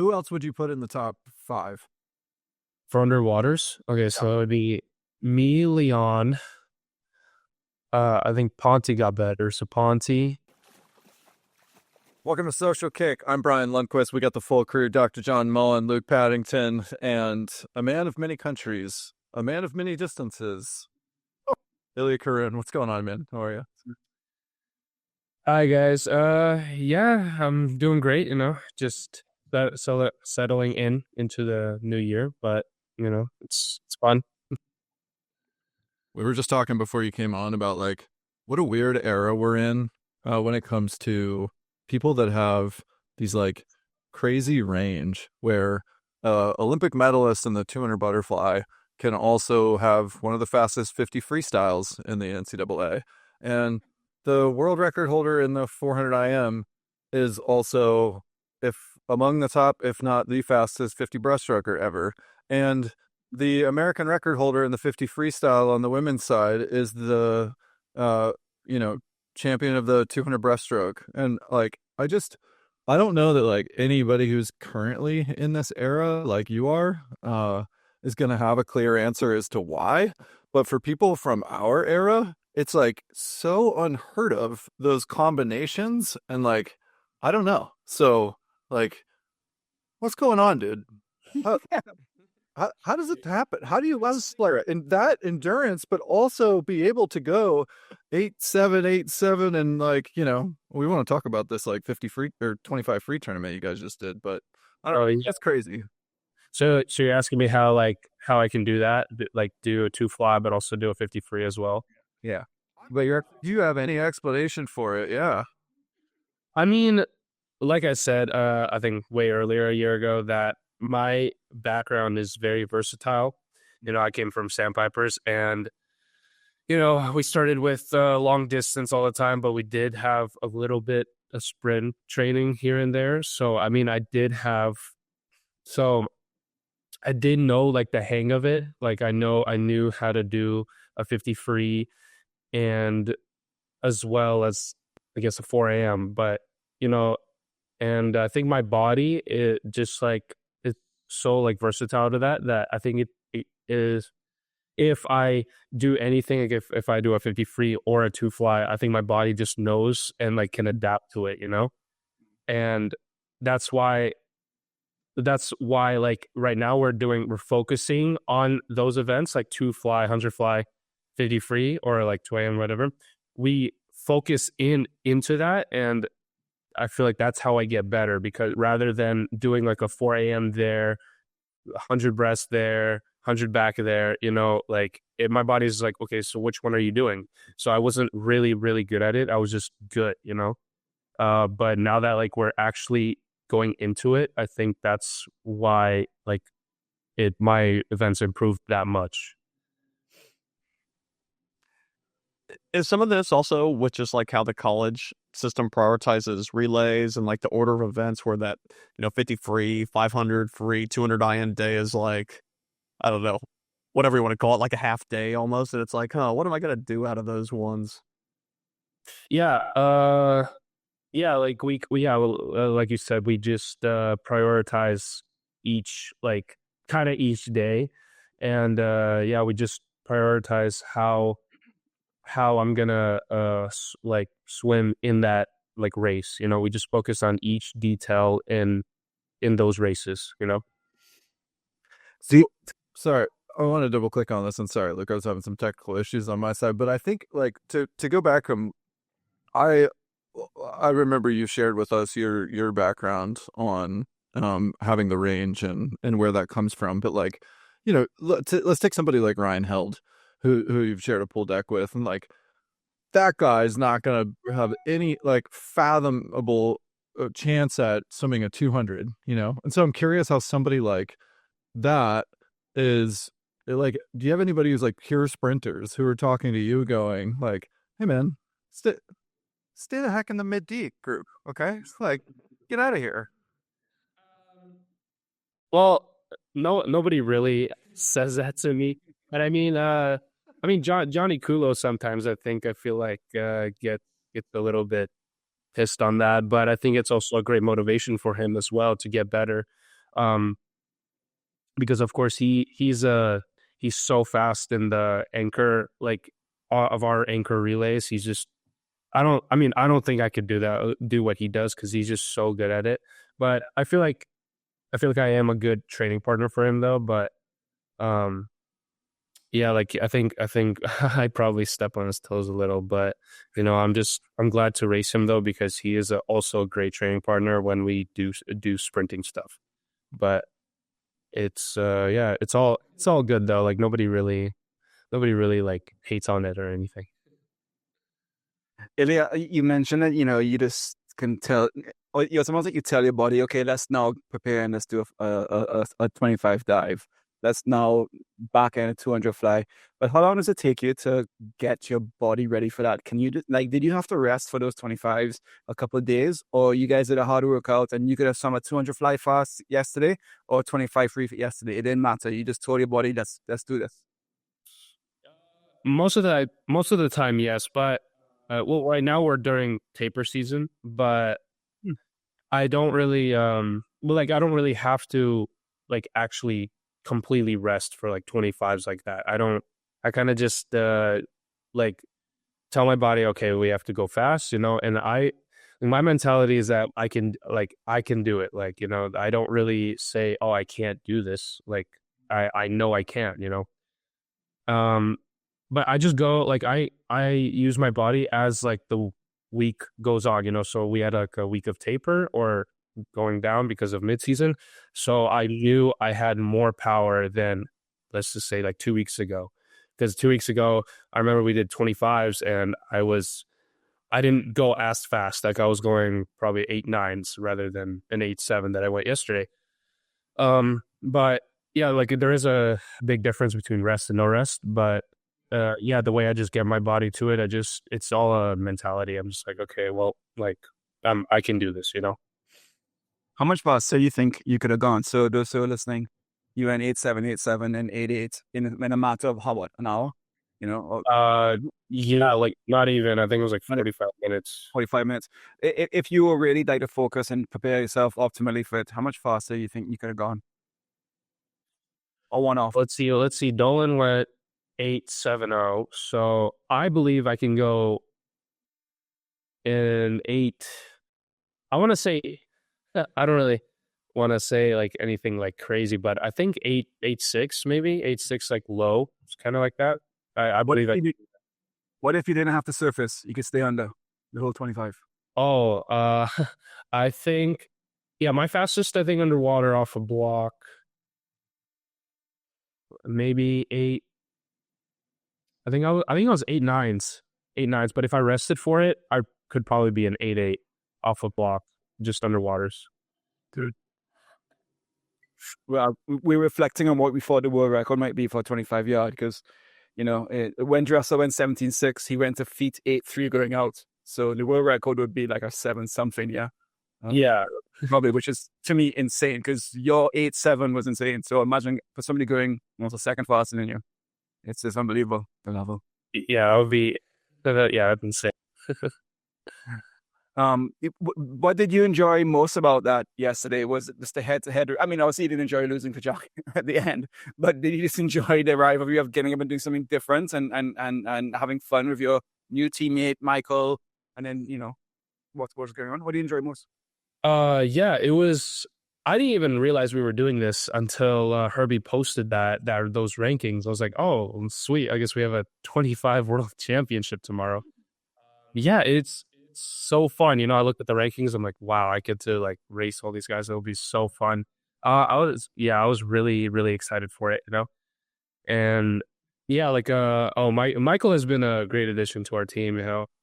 Who else would you put in the top 5? For underwaters? Okay, so it would be me, Leon. I think Ponte got better. So Ponte. Welcome to Social Kick. I'm Brian Lundquist. We got the full crew: Dr. John Mullen, Luke Paddington, and a man of many countries, a man of many distances, Ilya Kharun. What's going on, man? How are you? Hi guys. Yeah, I'm doing great. Just settling into the new year, but it's fun. We were just talking before you came on about like what a weird era we're in when it comes to people that have these like crazy range where Olympic medalists in the 200 butterfly can also have one of the fastest 50 freestyles in the NCAA. And the world record holder in the 400 IM is also, if among the top, if not the fastest 50 breaststroker ever. And the American record holder in the 50 freestyle on the women's side is the, champion of the 200 breaststroke. And like, I don't know that like anybody who's currently in this era, like you are, is going to have a clear answer as to why. But for people from our era, it's like so unheard of, those combinations. And like, I don't know. So like, what's going on, dude? How does it happen? How do you last player in that endurance, but also be able to go 8-7, 8-7, and like, we want to talk about this like 50 free or 25 free tournament you guys just did, but I don't know. Yeah. That's crazy. So you're asking me how I can do that, like do a 2 fly, but also do a 50 free as well. Yeah, but do you have any explanation for it? Yeah. I mean, like I said, I think way earlier a year ago that my background is very versatile. I came from Sandpipers and, we started with long distance all the time, but we did have a little bit of sprint training here and there. So, I mean, I did know like the hang of it. Like I knew how to do a 50 free and as well as I guess a 4 a.m. But, and I think my body, it just like, it's so like versatile to that I think it is, if I do anything, like if I do a 50 free or a 2 fly, I think my body just knows and like can adapt to it, and that's why like right now we're focusing on those events like 2 fly, 100 fly, 50 free, or like 2 a.m. whatever. We focus into that, and I feel like that's how I get better, because rather than doing like a 4 a.m. there, 100 breast there, 100 back there, like my body's like, okay, so which one are you doing? So I wasn't really, really good at it. I was just good, but now that like we're actually going into it, I think that's why like my events improved that much. Is some of this also with just like how the college system prioritizes relays and like the order of events where that, 50 free, 500 free, 200 IN day is like, I don't know, whatever you want to call it, like a half day almost. And it's like, what am I going to do out of those ones? Yeah. Yeah. Like like you said, we just prioritize each, like kind of each day. And yeah, we just prioritize how I'm gonna like swim in that like race. We just focus on each detail in those races. See, sorry, I want to double click on this, and sorry, Luke, I was having some technical issues on my side, but I think like to go back, I remember you shared with us your background on having the range and where that comes from, but like, let's take somebody like Ryan Held, who you've shared a pool deck with, and like that guy's not gonna have any like fathomable chance at swimming a 200, and so I'm curious how somebody like that is like, do you have anybody who's like pure sprinters who are talking to you going like, hey man, stay the heck in the mid D group, okay? Like, get out of here. Well, nobody really says that to me, but I mean, Johnny Kulo sometimes I feel like gets a little bit pissed on that, but I think it's also a great motivation for him as well to get better. Because of course he's so fast in the anchor, like of our anchor relays. He's just I don't think I could do what he does because he's just so good at it. But I feel like I am a good training partner for him though. But um, yeah, like I think I probably step on his toes a little, but I'm glad to race him though because he is also a great training partner when we do sprinting stuff. But it's all good though. Like nobody really like hates on it or anything. Ilya, you mentioned that you just can tell, or it's almost like you tell your body, okay, let's now prepare and let's do a 25 dive. Let's now back end a 200 fly. But how long does it take you to get your body ready for that? Can you did you have to rest for those 25s a couple of days, or you guys did a hard workout and you could have swum a 200 fly fast yesterday or 25 free yesterday? It didn't matter. You just told your body, let's do this. Most of the time, yes, but well, right now we're during taper season, but I don't really I don't really have to like actually completely rest for like 25s like that. I kind of just like tell my body, okay, we have to go fast, and my mentality is that I can do it. Like, I don't really say, oh, I can't do this. Like I know I can't. Um but I just go like I use my body as like the week goes on. So we had like a week of taper or going down because of midseason. So I knew I had more power than, let's just say, like 2 weeks ago. Because 2 weeks ago, I remember we did 25s and I didn't go as fast. Like I was going probably 8.9s rather than an 8.7 that I went yesterday. But yeah, like there is a big difference between rest and no rest. But yeah, the way I just get my body to it, it's all a mentality. I'm just like, okay, well, like I can do this. How much faster you think you could have gone? So those who are listening, you went 8.7, 8.7, and 8.8 in a matter of how, what, an hour? Or Yeah, like not even. I think it was like 45 minutes. 45 minutes. If you were really like to focus and prepare yourself optimally for it, how much faster you think you could have gone? Or one off? Let's see. Dolan went 8.70, so I believe I can go in 8. I want to say, I don't really want to say like anything like crazy, but I think 8.6 maybe 8.6 like low. It's kind of like that. I What believe if what if you didn't have to surface? You could stay under the whole 25. Oh, I think, yeah, my fastest, I think underwater off a block, maybe 8. I think I was 8.9s, 8.9s. But if I rested for it, I could probably be an 8.8 off a block, just underwaters. Dude. Well, we're reflecting on what we thought the world record might be for 25 yard because, when Dressler went 17.6, he went to feet 8.3 going out. So the world record would be like a 7 something, yeah. Yeah, Probably, which is to me insane because your 8.7 was insane. So imagine for somebody going almost a second faster than you, it's just unbelievable the level. yeah, that would be, yeah, that's insane. What did you enjoy most about that yesterday? Was it just the head-to-head? I mean, obviously you didn't enjoy losing to Jock at the end, but did you just enjoy the rivalry of getting up and doing something different and having fun with your new teammate Michael? And then what's going on? What do you enjoy most? Yeah, it was. I didn't even realize we were doing this until Herbie posted those rankings. I was like, oh, sweet. I guess we have a 25 world championship tomorrow. Yeah, it's so fun. I looked at the rankings. I'm like, wow, I get to like race all these guys. It'll be so fun. I was really, really excited for it, and yeah, like, Michael has been a great addition to our team.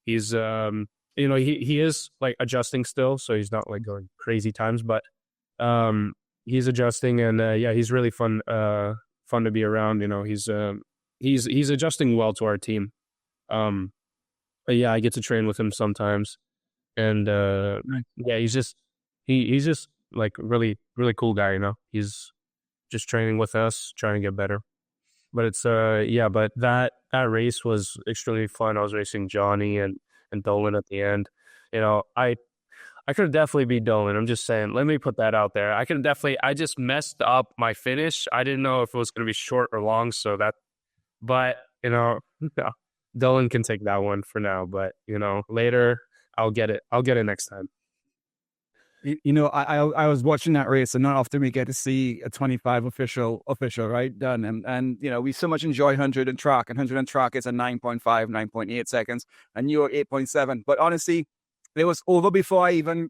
He's, he is like adjusting still, so he's not like going crazy times, but, he's adjusting and, yeah, he's really fun to be around. He's adjusting well to our team. But yeah, I get to train with him sometimes. And Nice. yeah, he's just like really, really cool guy. He's just training with us, trying to get better. But it's yeah, but that race was extremely fun. I was racing Johnny and Dolan at the end. I I could definitely be Dolan. I'm just saying. Let me put that out there. I just messed up my finish. I didn't know if it was going to be short or long. But, no, Dolan can take that one for now. But, later I'll get it. I'll get it next time. I was watching that race, and not often we get to see a 25 official, right, done. And we so much enjoy 100 and track, and 100 and track is a 9.5, 9.8 seconds, and you are 8.7. But honestly, it was over before I even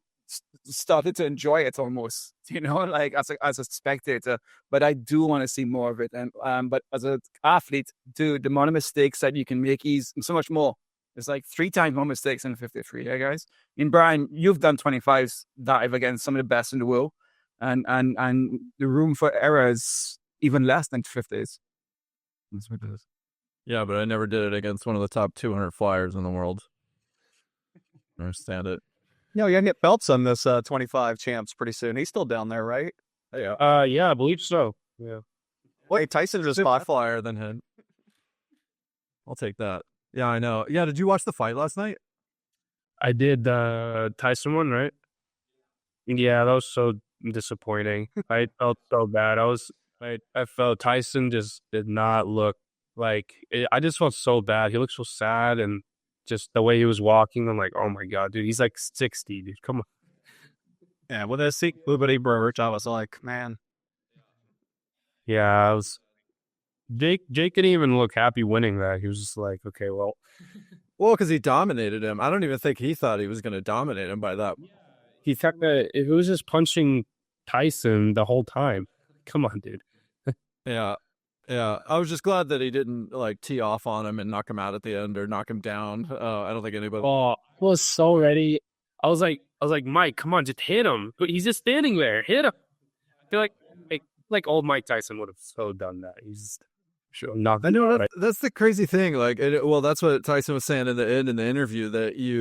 started to enjoy it almost, like as a spectator. But I do want to see more of it. And but as an athlete, dude, the amount of mistakes that you can make is so much more. It's like 3 times more mistakes in 53, yeah, guys? And Brian, you've done 25s dive against some of the best in the world, and the room for error is even less than 50s. That's what it is. Yeah, but I never did it against one of the top 200 flyers in the world. I understand it. You're gonna get Phelps on this 25 champs pretty soon. He's still down there, right? Yeah. Yeah, I believe so. Yeah. Hey, Tyson just High fought. flyer than him. I'll take that. Yeah, I know. Yeah, did you watch the fight last night? I did Tyson one, right? Yeah, that was so disappointing. I felt so bad. I felt Tyson just did not look like I just felt so bad. He looked so sad, and just the way he was walking, I'm like, oh my god, dude, he's like 60, dude. Come on. Yeah, with a Sikh Bubadi Burge, I was like, man. Yeah, I was. Jake didn't even look happy winning that. He was just like, okay, well, because he dominated him. I don't even think he thought he was going to dominate him by that. he thought that it was just punching Tyson the whole time. Come on, dude. Yeah. I was just glad that he didn't like tee off on him and knock him out at the end or knock him down. I don't think anybody. Oh, I was so ready. I was like, Mike, come on, just hit him. But he's just standing there. Hit him. I feel like old Mike Tyson would have so done that. He's sure not. I know that's the crazy thing. Like, that's what Tyson was saying in the interview, that he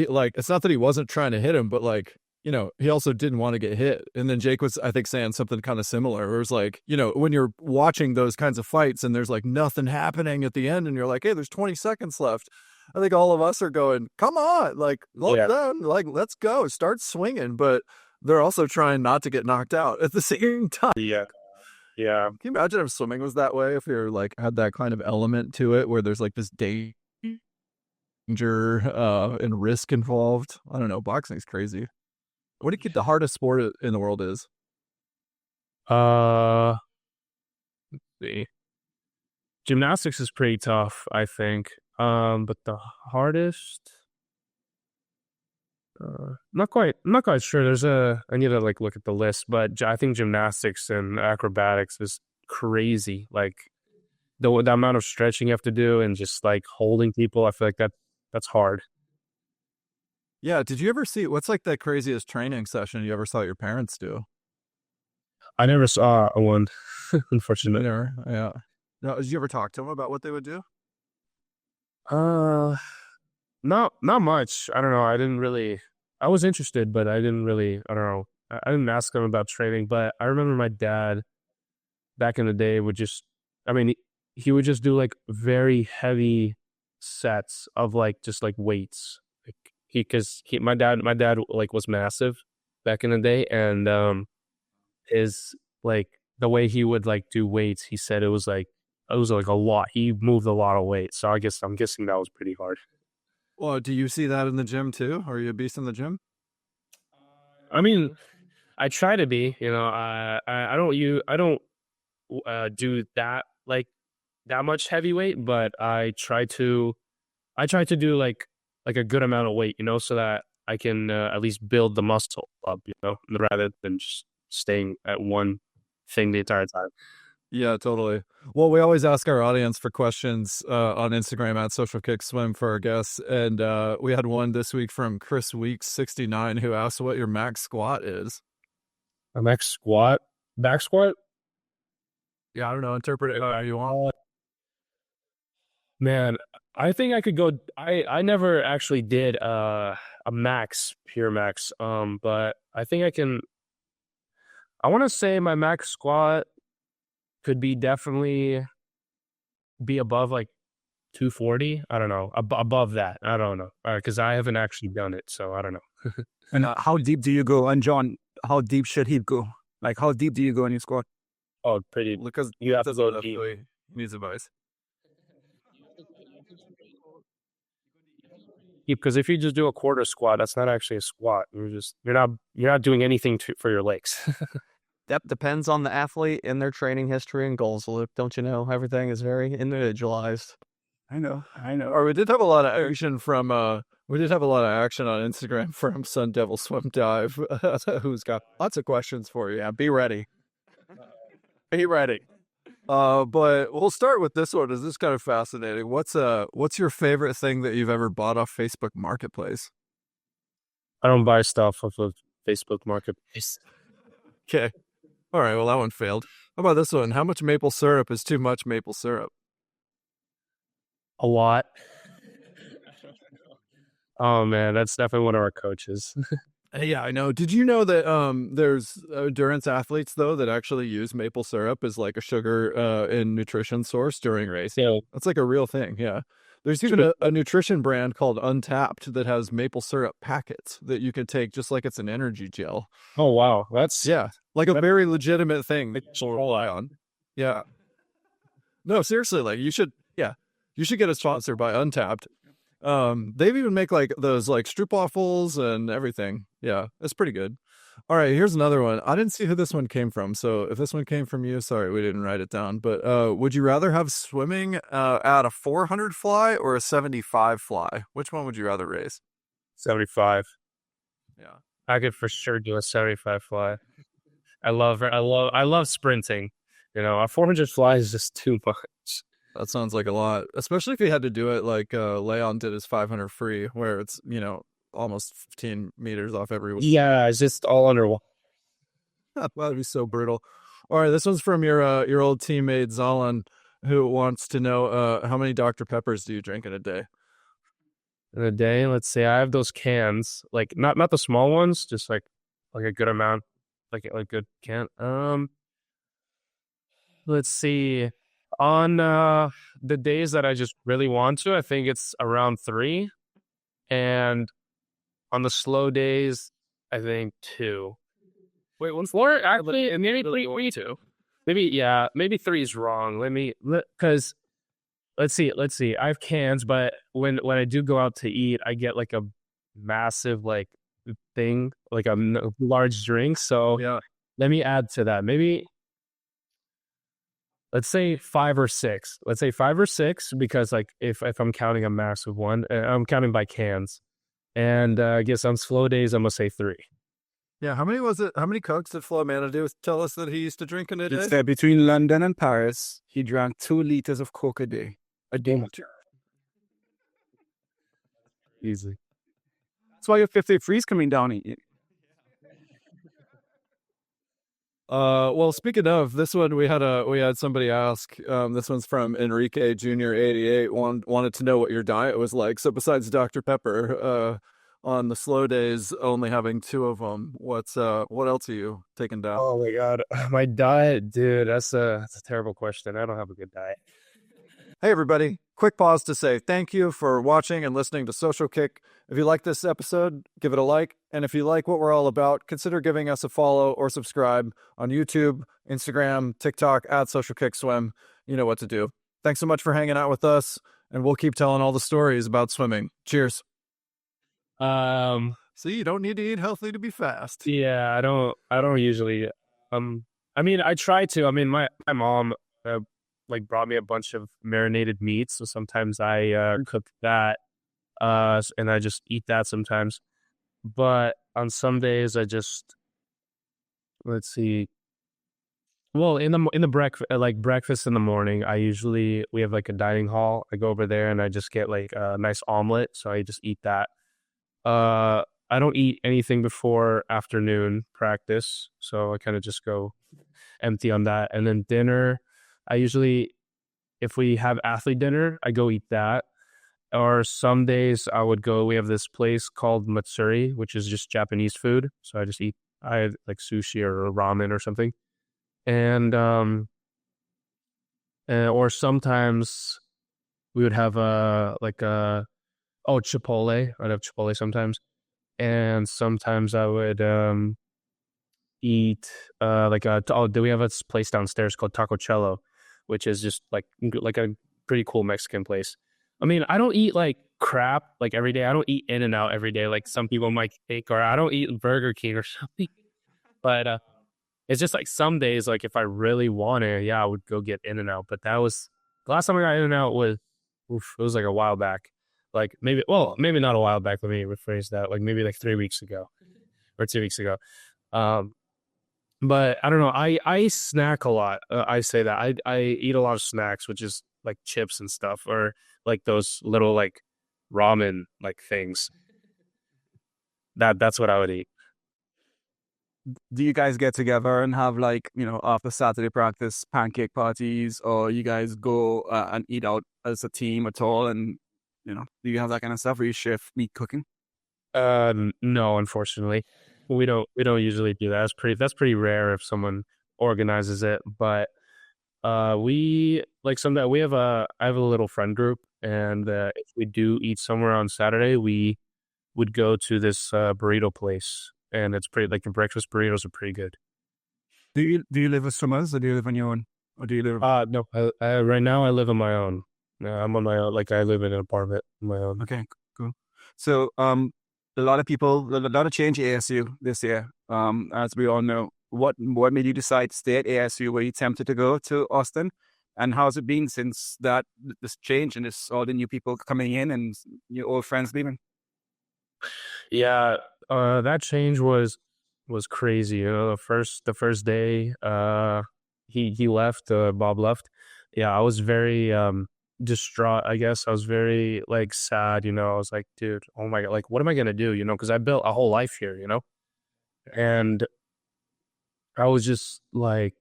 like, it's not that he wasn't trying to hit him, but like, he also didn't want to get hit. And then Jake was, I think, saying something kind of similar. Where it was like, when you're watching those kinds of fights and there's like nothing happening at the end, and you're like, hey, there's 20 seconds left. I think all of us are going, come on, like, down, like, let's go, start swinging. But they're also trying not to get knocked out at the same time. Yeah. Can you imagine if swimming was that way? If you're like had that kind of element to it, where there's like this danger and risk involved. I don't know. Boxing's crazy. What do you think the hardest sport in the world is? Let's see. Gymnastics is pretty tough, I think. But the hardest, I'm not quite sure. I need to like look at the list, but I think gymnastics and acrobatics is crazy. Like the amount of stretching you have to do and just like holding people. I feel like that's hard. Yeah. Did you ever see what's like the craziest training session you ever saw your parents do? I never saw one, unfortunately. Never. Yeah. No, did you ever talk to them about what they would do? Not much. I don't know. I was interested, but I didn't really, I don't know. I didn't ask them about training, but I remember my dad back in the day he would just do like very heavy sets of like, just like weights. Like my dad like was massive back in the day. And, his like the way he would like do weights, he said it was like a lot. He moved a lot of weight. So I'm guessing that was pretty hard. Well, do you see that in the gym too? Are you a beast in the gym? I mean, I try to be, I don't do that like that much heavyweight, but I try to do like a good amount of weight, so that I can at least build the muscle up, rather than just staying at one thing the entire time. Yeah, totally. Well, we always ask our audience for questions on Instagram at Social Kick Swim for our guests. And we had one this week from Chris Weeks 69 who asked what your max squat is. A max squat? Back squat? Yeah, I don't know. Interpret it how you want. Man, I think I could go. I never actually did a pure max. But I think I can. I want to say my max squat could be definitely be above like 240. I don't know. Above that, I don't know, because I haven't actually done it, so I don't know. And how deep do you go? And John, how deep should he go? Like, how deep do you go in your squat? Oh, pretty. Lucas You have to doesn't go enough, deep. so he needs advice. Because if you just do a quarter squat, that's not actually a squat. You're not doing anything for your legs. That depends on the athlete and their training history and goals, Luke. Don't you know? Everything is very individualized. I know. Or we did have a lot of action from on Instagram from Sun Devil Swim Dive, who's got lots of questions for you. Yeah, be ready. Be ready. But we'll start with this one. This is kind of fascinating. What's your favorite thing that you've ever bought off Facebook Marketplace? I don't buy stuff off of Facebook Marketplace. Okay. All right. Well, that one failed. How about this one? How much maple syrup is too much maple syrup? A lot. Oh man, that's definitely one of our coaches. Yeah, I know. Did you know that there's endurance athletes though that actually use maple syrup as like a sugar and nutrition source during racing? Yeah. That's like a real thing. Yeah. There's even a nutrition brand called Untapped that has maple syrup packets that you can take just like it's an energy gel. Oh wow, that's like a very legitimate thing that you should rely on. Yeah. No, seriously, like you should get a sponsor by Untapped. They've even make like those like stroopwafels and everything. Yeah, it's pretty good. All right, here's another one. I didn't see who this one came from, so if this one came from you, sorry, we didn't write it down. But would you rather have swimming at a 400 fly or a 75 fly? Which one would you rather race? 75. Yeah, I could for sure do a 75 fly. I love sprinting. You know, a 400 fly is just too much. That sounds like a lot, especially if you had to do it like Leon did his 500 free, where it's almost 15 meters off every. Yeah, it's just all underwater. That'd be so brutal. All right, this one's from your old teammate Zalan, who wants to know how many Dr. Peppers do you drink in a day? In a day, let's say I have those cans, like not the small ones, just like a good amount, like good can. Let's see. On the days that I just really want to, I think it's around 3, and on the slow days, I think 2. Wait, 4? Actually, maybe 3. 2. Maybe 3 is wrong. Because let's see. I have cans, but when I do go out to eat, I get like a massive like thing, like a large drink. So Yeah, let me add to that. Maybe let's say 5 or 6. Let's say 5 or 6 because like if I'm counting a massive one, I'm counting by cans. And I guess on slow days, I'm gonna say 3. yeah. How many was it? How many Cokes did Flo Manadou tell us that he used to drink in a day? It's that between London and Paris, he drank 2 liters of Coke a day. A day. Easy. That's why your 53 is coming down. Well, speaking of this one, we had somebody ask. This one's from Enrique Junior 88. Wanted to know what your diet was like. So besides Dr. Pepper, on the slow days, only having 2 of them, what else are you taking down? Oh my god, my diet, dude. That's a terrible question. I don't have a good diet. Hey everybody, quick pause to say thank you for watching and listening to Social Kick. If you like this episode, give it a like. And if you like what we're all about, consider giving us a follow or subscribe on YouTube, Instagram, TikTok, @SocialKickSwim. You know what to do. Thanks so much for hanging out with us, and we'll keep telling all the stories about swimming. Cheers. See, you don't need to eat healthy to be fast. Yeah, I don't usually. I mean, I try to. I mean, my mom like brought me a bunch of marinated meats, so sometimes I cook that, and I just eat that sometimes. But on some days, I just let's see. Well, in the breakfast in the morning, we have like a dining hall. I go over there and I just get like a nice omelet, so I just eat that. I don't eat anything before afternoon practice, so I kind of just go empty on that. And then dinner, I usually, if we have athlete dinner, I go eat that. Or some days I would go, we have this place called Matsuri, which is just Japanese food. So I had like sushi or ramen or something. And, or sometimes we would have Chipotle. I'd have Chipotle sometimes, and sometimes I would eat do we have a place downstairs called Taco Cello, which is just like a pretty cool Mexican place. I mean, I don't eat like crap like every day. I don't eat In and Out every day like some people might think, or I don't eat Burger King or something. But it's just like some days, like if I really want it, yeah, I would go get In and Out. But that was the last time I got In and Out was it was like a while back. Like maybe not a while back. Let me rephrase that. Like maybe like 3 weeks ago or 2 weeks ago. Um, but I don't know. I snack a lot. I say that I eat a lot of snacks, which is like chips and stuff, or like those little like ramen like things. That's what I would eat. Do you guys get together and have like, after Saturday practice, pancake parties, or you guys go and eat out as a team at all? And, do you have that kind of stuff where you shift meat cooking? No, unfortunately, we don't usually do that. That's pretty rare if someone organizes it. But we like sometimes I have a little friend group, and if we do eat somewhere on Saturday, we would go to this burrito place, and it's pretty like the breakfast burritos are pretty good. Do you live with swimmers, or do you live on your own? Or do you live? No, right now I live on my own. I'm on my own. Like I live in an apartment on my own. Okay, cool. So, a lot of change at ASU this year. As we all know, what made you decide to stay at ASU? Were you tempted to go to Austin? And how's it been since this change and all the new people coming in and your old friends leaving? Yeah, that change was crazy. The first day, he left. Bob left. Yeah, I was very distraught. I guess I was very like sad. I was like, dude, oh my god, like what am I gonna do? Because I built a whole life here. And I was just like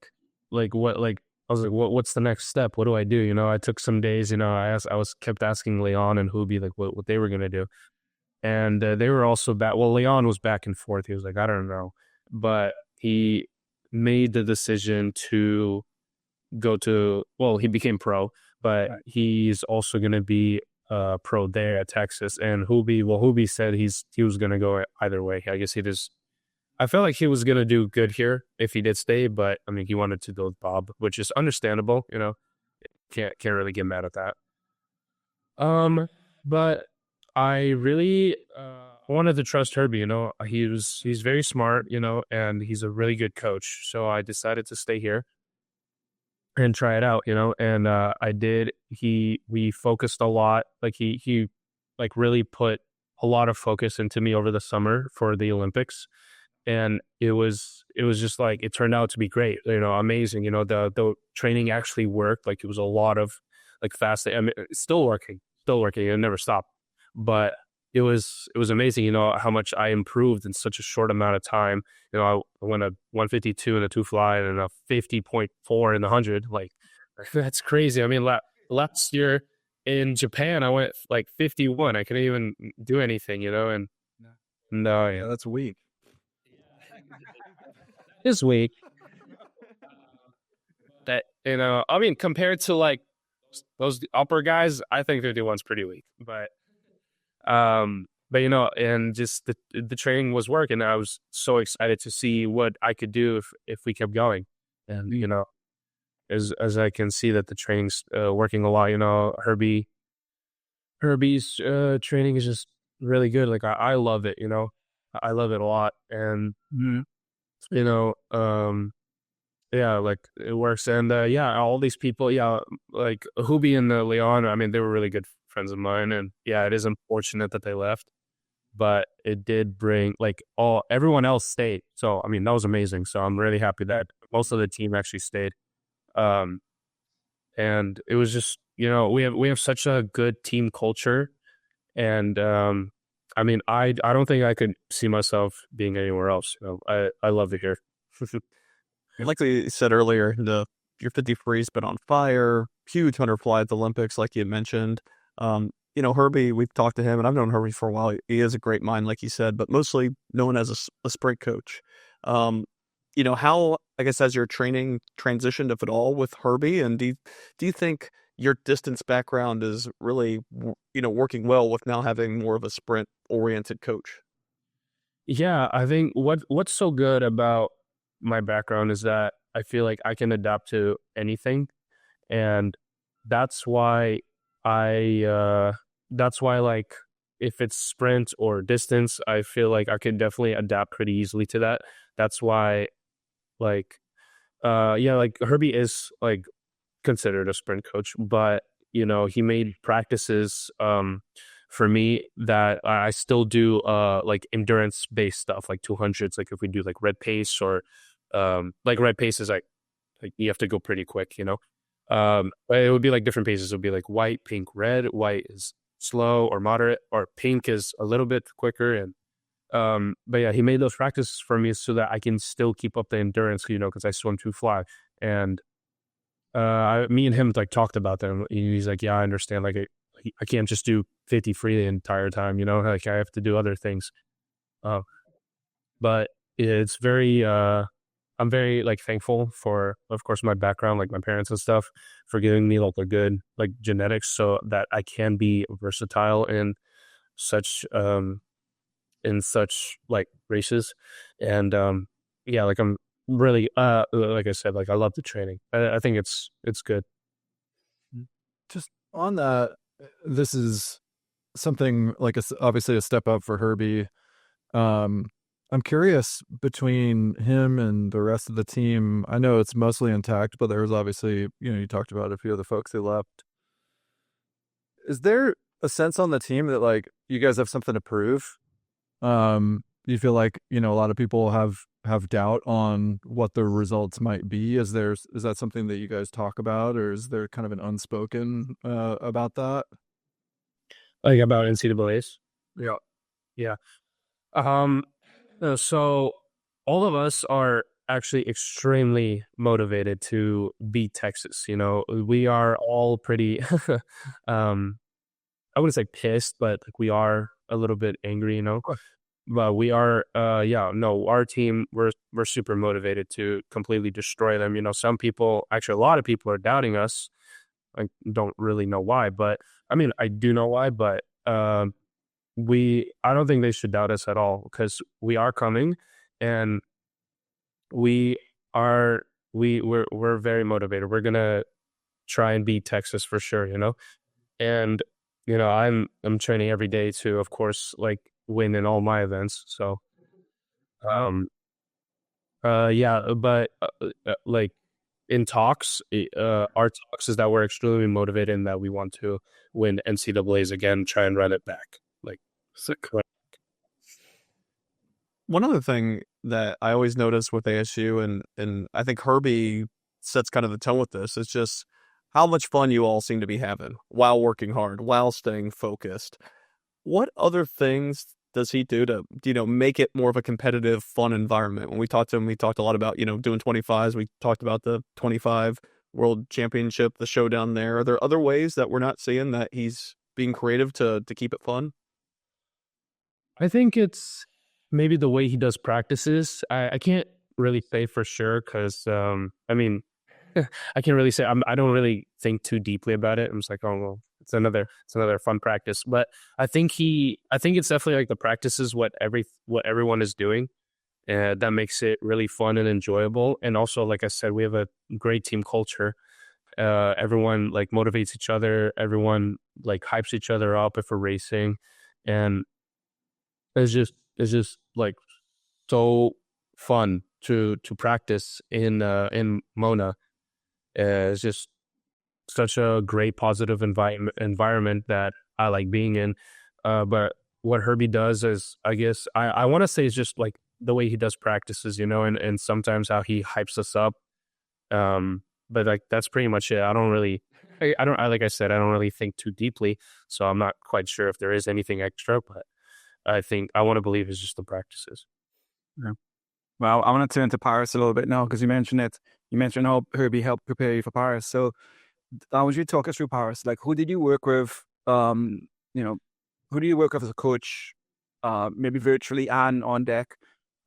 what like. I was like, what's the next step? What do I do? I took some days, I kept asking Leon and Hubie like what they were gonna do. And they were also back. Well, Leon was back and forth. He was like, I don't know. But he made the decision to he became pro, but he's also going to be pro there at Texas. And Hubie said he was going to go either way. I guess I felt like he was going to do good here if he did stay, but I mean, he wanted to go with Bob, which is understandable. Can't really get mad at that. But I really wanted to trust Herbie. He's very smart, and he's a really good coach. So I decided to stay here and try it out, and I did. We focused a lot. Like he like really put a lot of focus into me over the summer for the Olympics. And it was just like, it turned out to be great, amazing. The training actually worked. Like it was a lot of like fast. I mean, it's still working. It never stopped. But it was amazing, how much I improved in such a short amount of time. I went a 152 in a 2 fly and a 50.4 in the 100. Like that's crazy. I mean, last year in Japan, I went like 51. I couldn't even do anything, and no, yeah, That's weak. this week that I mean, compared to like those upper guys, I think 51's pretty weak. But and just the training was working. I was so excited to see what I could do if we kept going. And as I can see that the training's working a lot. Herbie's training is just really good. Like I love it. I love it a lot. And yeah, like it works. And yeah, all these people, yeah, like Hubie and Leon, I mean, they were really good friends of mine. And yeah, it is unfortunate that they left, but it did bring like everyone else stayed. So I mean, that was amazing. So I'm really happy that most of the team actually stayed. And it was just, we have such a good team culture. And I mean, I don't think I could see myself being anywhere else. I love it here. Like we said earlier, your 53's been on fire. Huge 100 fly at the Olympics, like you mentioned. Herbie, we've talked to him, and I've known Herbie for a while. He is a great mind, like you said, but mostly known as a sprint coach. How, I guess, has your training transitioned, if at all, with Herbie? And do you think, your distance background is really, working well with now having more of a sprint oriented coach. Yeah, I think what's so good about my background is that I feel like I can adapt to anything, and that's why that's why like if it's sprint or distance, I feel like I can definitely adapt pretty easily to that. That's why like yeah, like Herbie is like considered a sprint coach, but he made practices for me that I still do like endurance based stuff like 200s, like if we do like red pace or like red pace is like you have to go pretty quick, but it would be like different paces. It would be like white, pink, red. White is slow or moderate, or pink is a little bit quicker. And but yeah, he made those practices for me so that I can still keep up the endurance, because I swim too fly. And me and him like talked about them. He's like, yeah, I understand. Like I can't just do 50 free the entire time, like I have to do other things. But it's very I'm very like thankful for, of course, my background, like my parents and stuff, for giving me like a good like genetics so that I can be versatile such in such like races. And yeah, like I'm really like I said, like I love the training. I think it's good. Just on that, this is something like obviously a step up for Herbie. I'm curious, between him and the rest of the team, I know it's mostly intact, but there was obviously, you talked about a few of the folks who left. Is there a sense on the team that like you guys have something to prove? You feel like, a lot of people have doubt on what the results might be. Is that something that you guys talk about, or is there kind of an unspoken about that? Like about NCAAs? Yeah. Yeah. So all of us are actually extremely motivated to beat Texas. We are all pretty, I wouldn't say pissed, but like we are a little bit angry, But we are, yeah, no, our team, we're super motivated to completely destroy them. Some people, actually, a lot of people are doubting us. I don't really know why, but I mean, I do know why, but I don't think they should doubt us at all, because we are coming, and we are we're very motivated. We're gonna try and beat Texas for sure, and I'm training every day to, of course, like win in all my events. So yeah, but like in talks, our talks is that we're extremely motivated and that we want to win NCAAs again, try and run it back. Like sick. One other thing that I always notice with ASU, and I think Herbie sets kind of the tone with this, is just how much fun you all seem to be having while working hard, while staying focused. What other things does he do to, make it more of a competitive, fun environment? When we talked to him, we talked a lot about, doing 25s. We talked about the 25 World Championship, the showdown there. Are there other ways that we're not seeing that he's being creative to keep it fun? I think it's maybe the way he does practices. I can't really say for sure, because I mean, I can't really say. I don't really think too deeply about it. I'm just like, oh well, it's another fun practice. But I think it's definitely like the practices what everyone is doing, and that makes it really fun and enjoyable. And also, like I said, we have a great team culture. Everyone like motivates each other. Everyone like hypes each other up if we're racing, and it's just like so fun to practice in Mona. It's just such a great positive environment that I like being in. But what Herbie does is, I guess I want to say, is just like the way he does practices, and sometimes how he hypes us up. But like that's pretty much it. I don't really, like I said, I don't really think too deeply, so I'm not quite sure if there is anything extra. But I want to believe it's just the practices. Yeah. Well, I want to turn to Paris a little bit now, because you mentioned it. You mentioned how Herbie helped prepare you for Paris. So I want you to talk us through Paris. Like, who did you work with? Who do you work with as a coach, maybe virtually and on deck?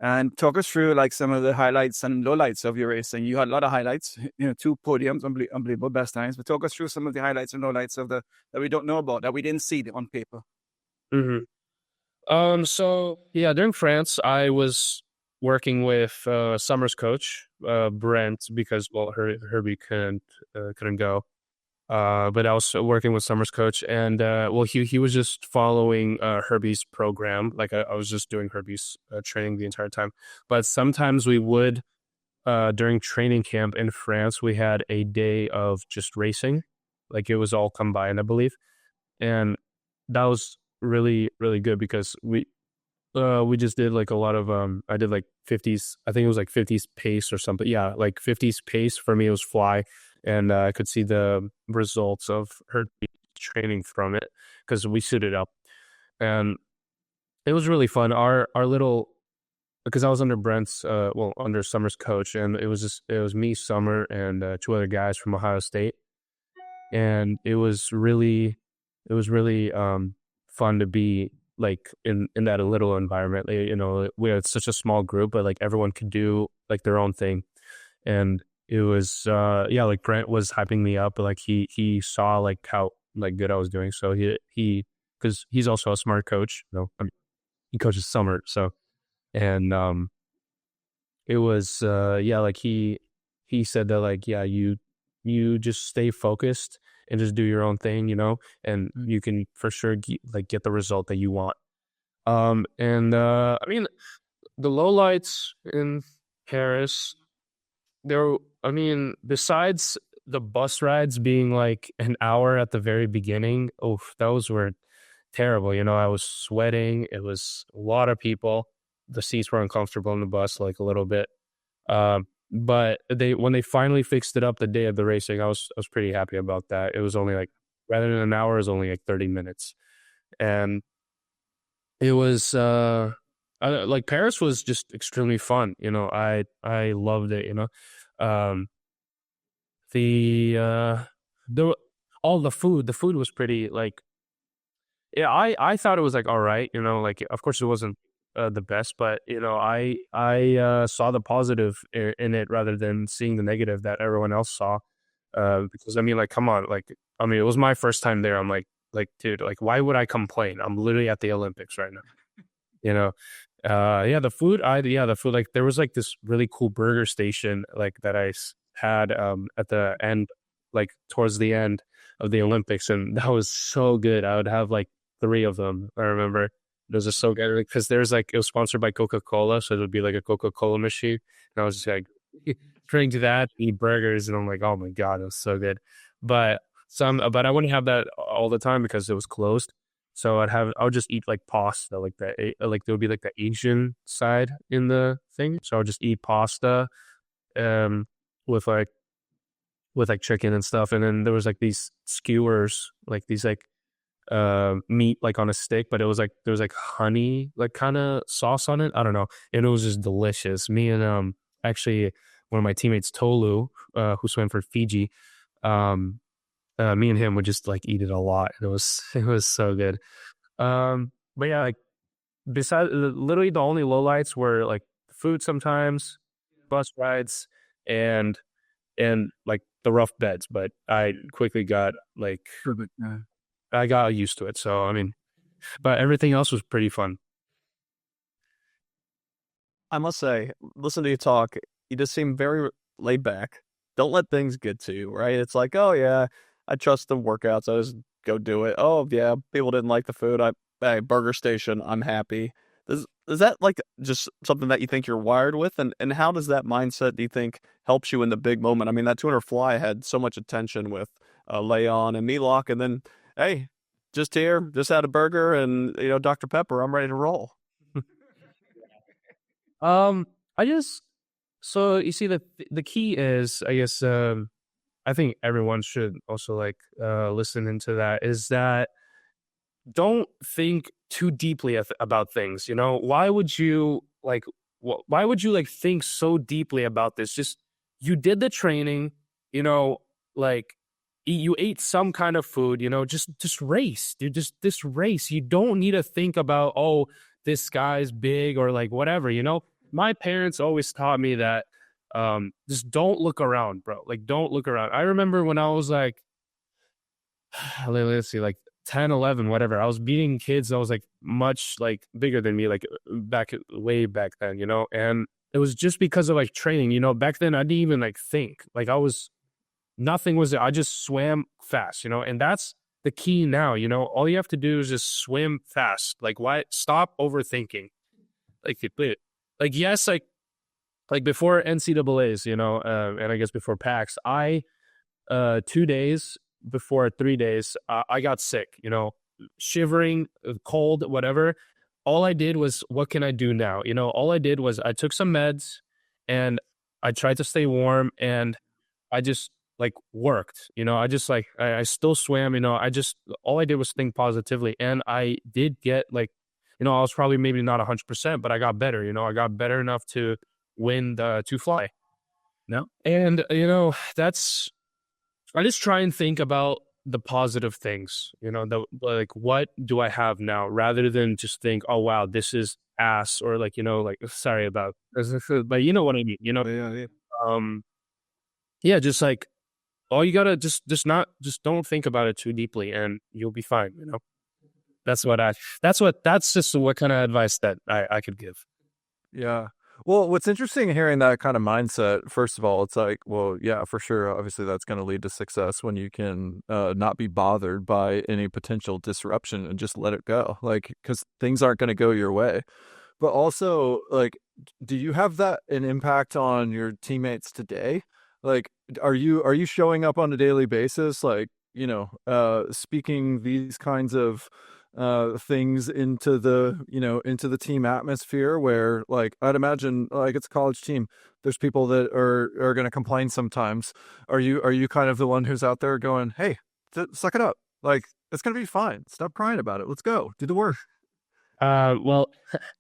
And talk us through like some of the highlights and lowlights of your racing. You had a lot of highlights, 2 podiums, unbelievable best times. But talk us through some of the highlights and lowlights of that we don't know about, that we didn't see on paper. So yeah, during France, I was working with Summer's coach, Brent, because Herbie couldn't go. But I was working with Summer's coach, and he was just following Herbie's program. Like I was just doing Herbie's training the entire time. But sometimes we would during training camp in France, we had a day of just racing, like it was all combined, I believe, and that was really really good because we just did like a lot of I did like 50s. I think it was like 50s pace or something. Yeah, like 50s pace for me. It was fly, and I could see the results of her training from it because we suited up, and it was really fun. Our little, because I was under Brent's under Summer's coach, and it was me, Summer, and 2 other guys from Ohio State, and it was really fun to be like in that little environment. We had such a small group, but like everyone could do like their own thing, and it was like Brent was hyping me up, but like he saw like how like good I was doing, so he because he's also a smart coach. I mean, he coaches Summer, so. And it was like he said that like, yeah, you just stay focused and just do your own thing, and you can for sure get the result that you want. And I mean, the lowlights in Paris, besides the bus rides being like an hour at the very beginning, those were terrible. I was sweating. It was a lot of people. The seats were uncomfortable in the bus, like a little bit. But when they finally fixed it up the day of the racing, I was pretty happy about that. It was only like, rather than an hour, it was only like 30 minutes. And it was like Paris was just extremely fun. I loved it. The food was pretty like, yeah, I thought it was like all right, like of course it wasn't the best, but I saw the positive in it rather than seeing the negative that everyone else saw. Because I mean, like, come on, like, I mean, it was my first time there. I'm like, dude, like, why would I complain? I'm literally at the Olympics right now. The food, like there was like this really cool burger station like that I had at the end, like towards the end of the Olympics, and that was so good. I would have like 3 of them. I remember those are so good because there's like, it was sponsored by Coca-Cola, so it would be like a Coca-Cola machine, and I was just like drink that, eat burgers, and I'm like, oh my god, it was so good. But I wouldn't have that all the time because it was closed. So I would just eat like pasta, like that, like there would be like the Asian side in the thing. So I would just eat pasta, with like chicken and stuff, and then there was like these skewers, like these like meat like on a stick, but it was like there was like honey like kind of sauce on it. I don't know, and it was just delicious. Me and actually one of my teammates, Tolu, who swam for Fiji, me and him would just like eat it a lot. It was so good. But yeah, like besides, literally the only lowlights were like food sometimes, bus rides, and like the rough beds. But I quickly got like, I got used to it. So I mean, but everything else was pretty fun. I must say, listen to you talk, you just seem very laid back. Don't let things get to you, right? It's like, oh yeah, I trust the workouts. I just go do it. Oh yeah, people didn't like the food. Hey, burger station, I'm happy. Is that like just something that you think you're wired with? And how does that mindset, do you think, helps you in the big moment? I mean, that 200 fly had so much attention with Leon and Milok, and then, hey, just had a burger and, Dr. Pepper, I'm ready to roll. So you see, the key is, I guess, I think everyone should also like listen into that, is that don't think too deeply about things. Why would you like think so deeply about this? Just, you did the training, like you ate some kind of food, just race, dude. Just race. You don't need to think about, oh, this guy's big or like whatever, my parents always taught me that just don't look around, bro. Like, don't look around. I remember when I was like, let's see, like 10, 11, whatever. I was beating kids that was like much like bigger than me, like way back then, you know? And it was just because of like training, you know? Back then I didn't even like think. Like nothing was there. I just swam fast, you know? And that's the key now, you know? All you have to do is just swim fast. Like, why stop overthinking? Like yes, like before NCAAs, you know, and I guess before PAX, 2 days before 3 days, I got sick, you know, shivering, cold, whatever. All I did was, what can I do now? You know, all I did was I took some meds and I tried to stay warm, and I just like worked, you know, I just like, I still swam, you know, all I did was think positively. And I did get like, you know, I was probably maybe not 100%, but I got better, you know, I got better enough to win the 2 fly. No. And, you know, I just try and think about the positive things, you know, like, what do I have now, rather than just think, oh, wow, this is ass, or like, you know, like, sorry about, but you know what I mean, you know? Yeah. Yeah, just like, all you gotta just don't think about it too deeply, and you'll be fine, you know? That's just what kind of advice that I could give. Yeah. Well, what's interesting hearing that kind of mindset, first of all, it's like, well, yeah, for sure. Obviously, that's going to lead to success when you can not be bothered by any potential disruption and just let it go. Like, because things aren't going to go your way. But also, like, do you have that an impact on your teammates today? Like, are you showing up on a daily basis, like, you know, speaking these kinds of things into the team atmosphere, where, like, I'd imagine, like, it's a college team, there's people that are going to complain sometimes. Are you kind of the one who's out there going, hey, suck it up, like, it's going to be fine, stop crying about it, let's go do the work? Well,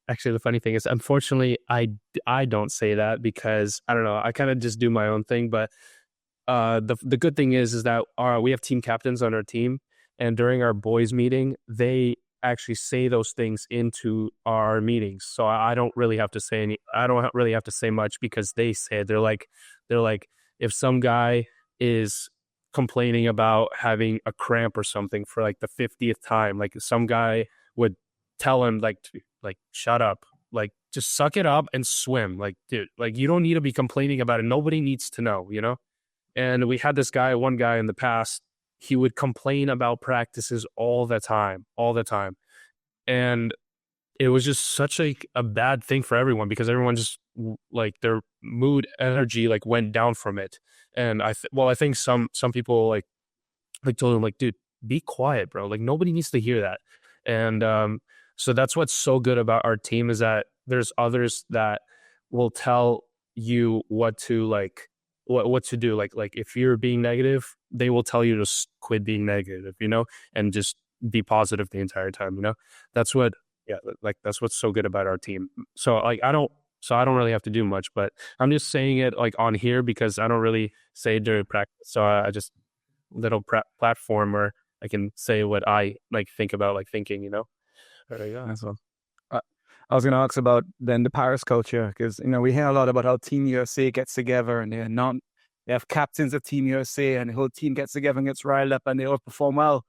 actually, the funny thing is, unfortunately, I don't say that, because I don't know, I kind of just do my own thing. But the good thing is that we have team captains on our team, and during our boys meeting, they actually say those things into our meetings. So I don't really have to say I don't really have to say much, because they say it. They're like, if some guy is complaining about having a cramp or something for like the 50th time, like some guy would tell him, like, shut up, like, just suck it up and swim. Like, dude, like, you don't need to be complaining about it. Nobody needs to know, you know? And we had one guy in the past, he would complain about practices all the time. And it was just such a bad thing for everyone, because everyone just, like, their mood energy like went down from it. And I think some people like told him, like, dude, be quiet, bro. Like, nobody needs to hear that. And so that's what's so good about our team, is that there's others that will tell you what to, like, what to do. Like if you're being negative, they will tell you to quit being negative, you know, and just be positive the entire time, you know. That's what, yeah, like, that's what's so good about our team. So like, I don't really have to do much, but I'm just saying it like on here, because I don't really say it during practice. So I just little platform where I can say what I like think about, like, thinking, you know. Yeah. That's all. I was going to ask about then the Paris culture, because, you know, we hear a lot about how Team USA gets together, and they have captains of Team USA, and the whole team gets together and gets riled up, and they all perform well.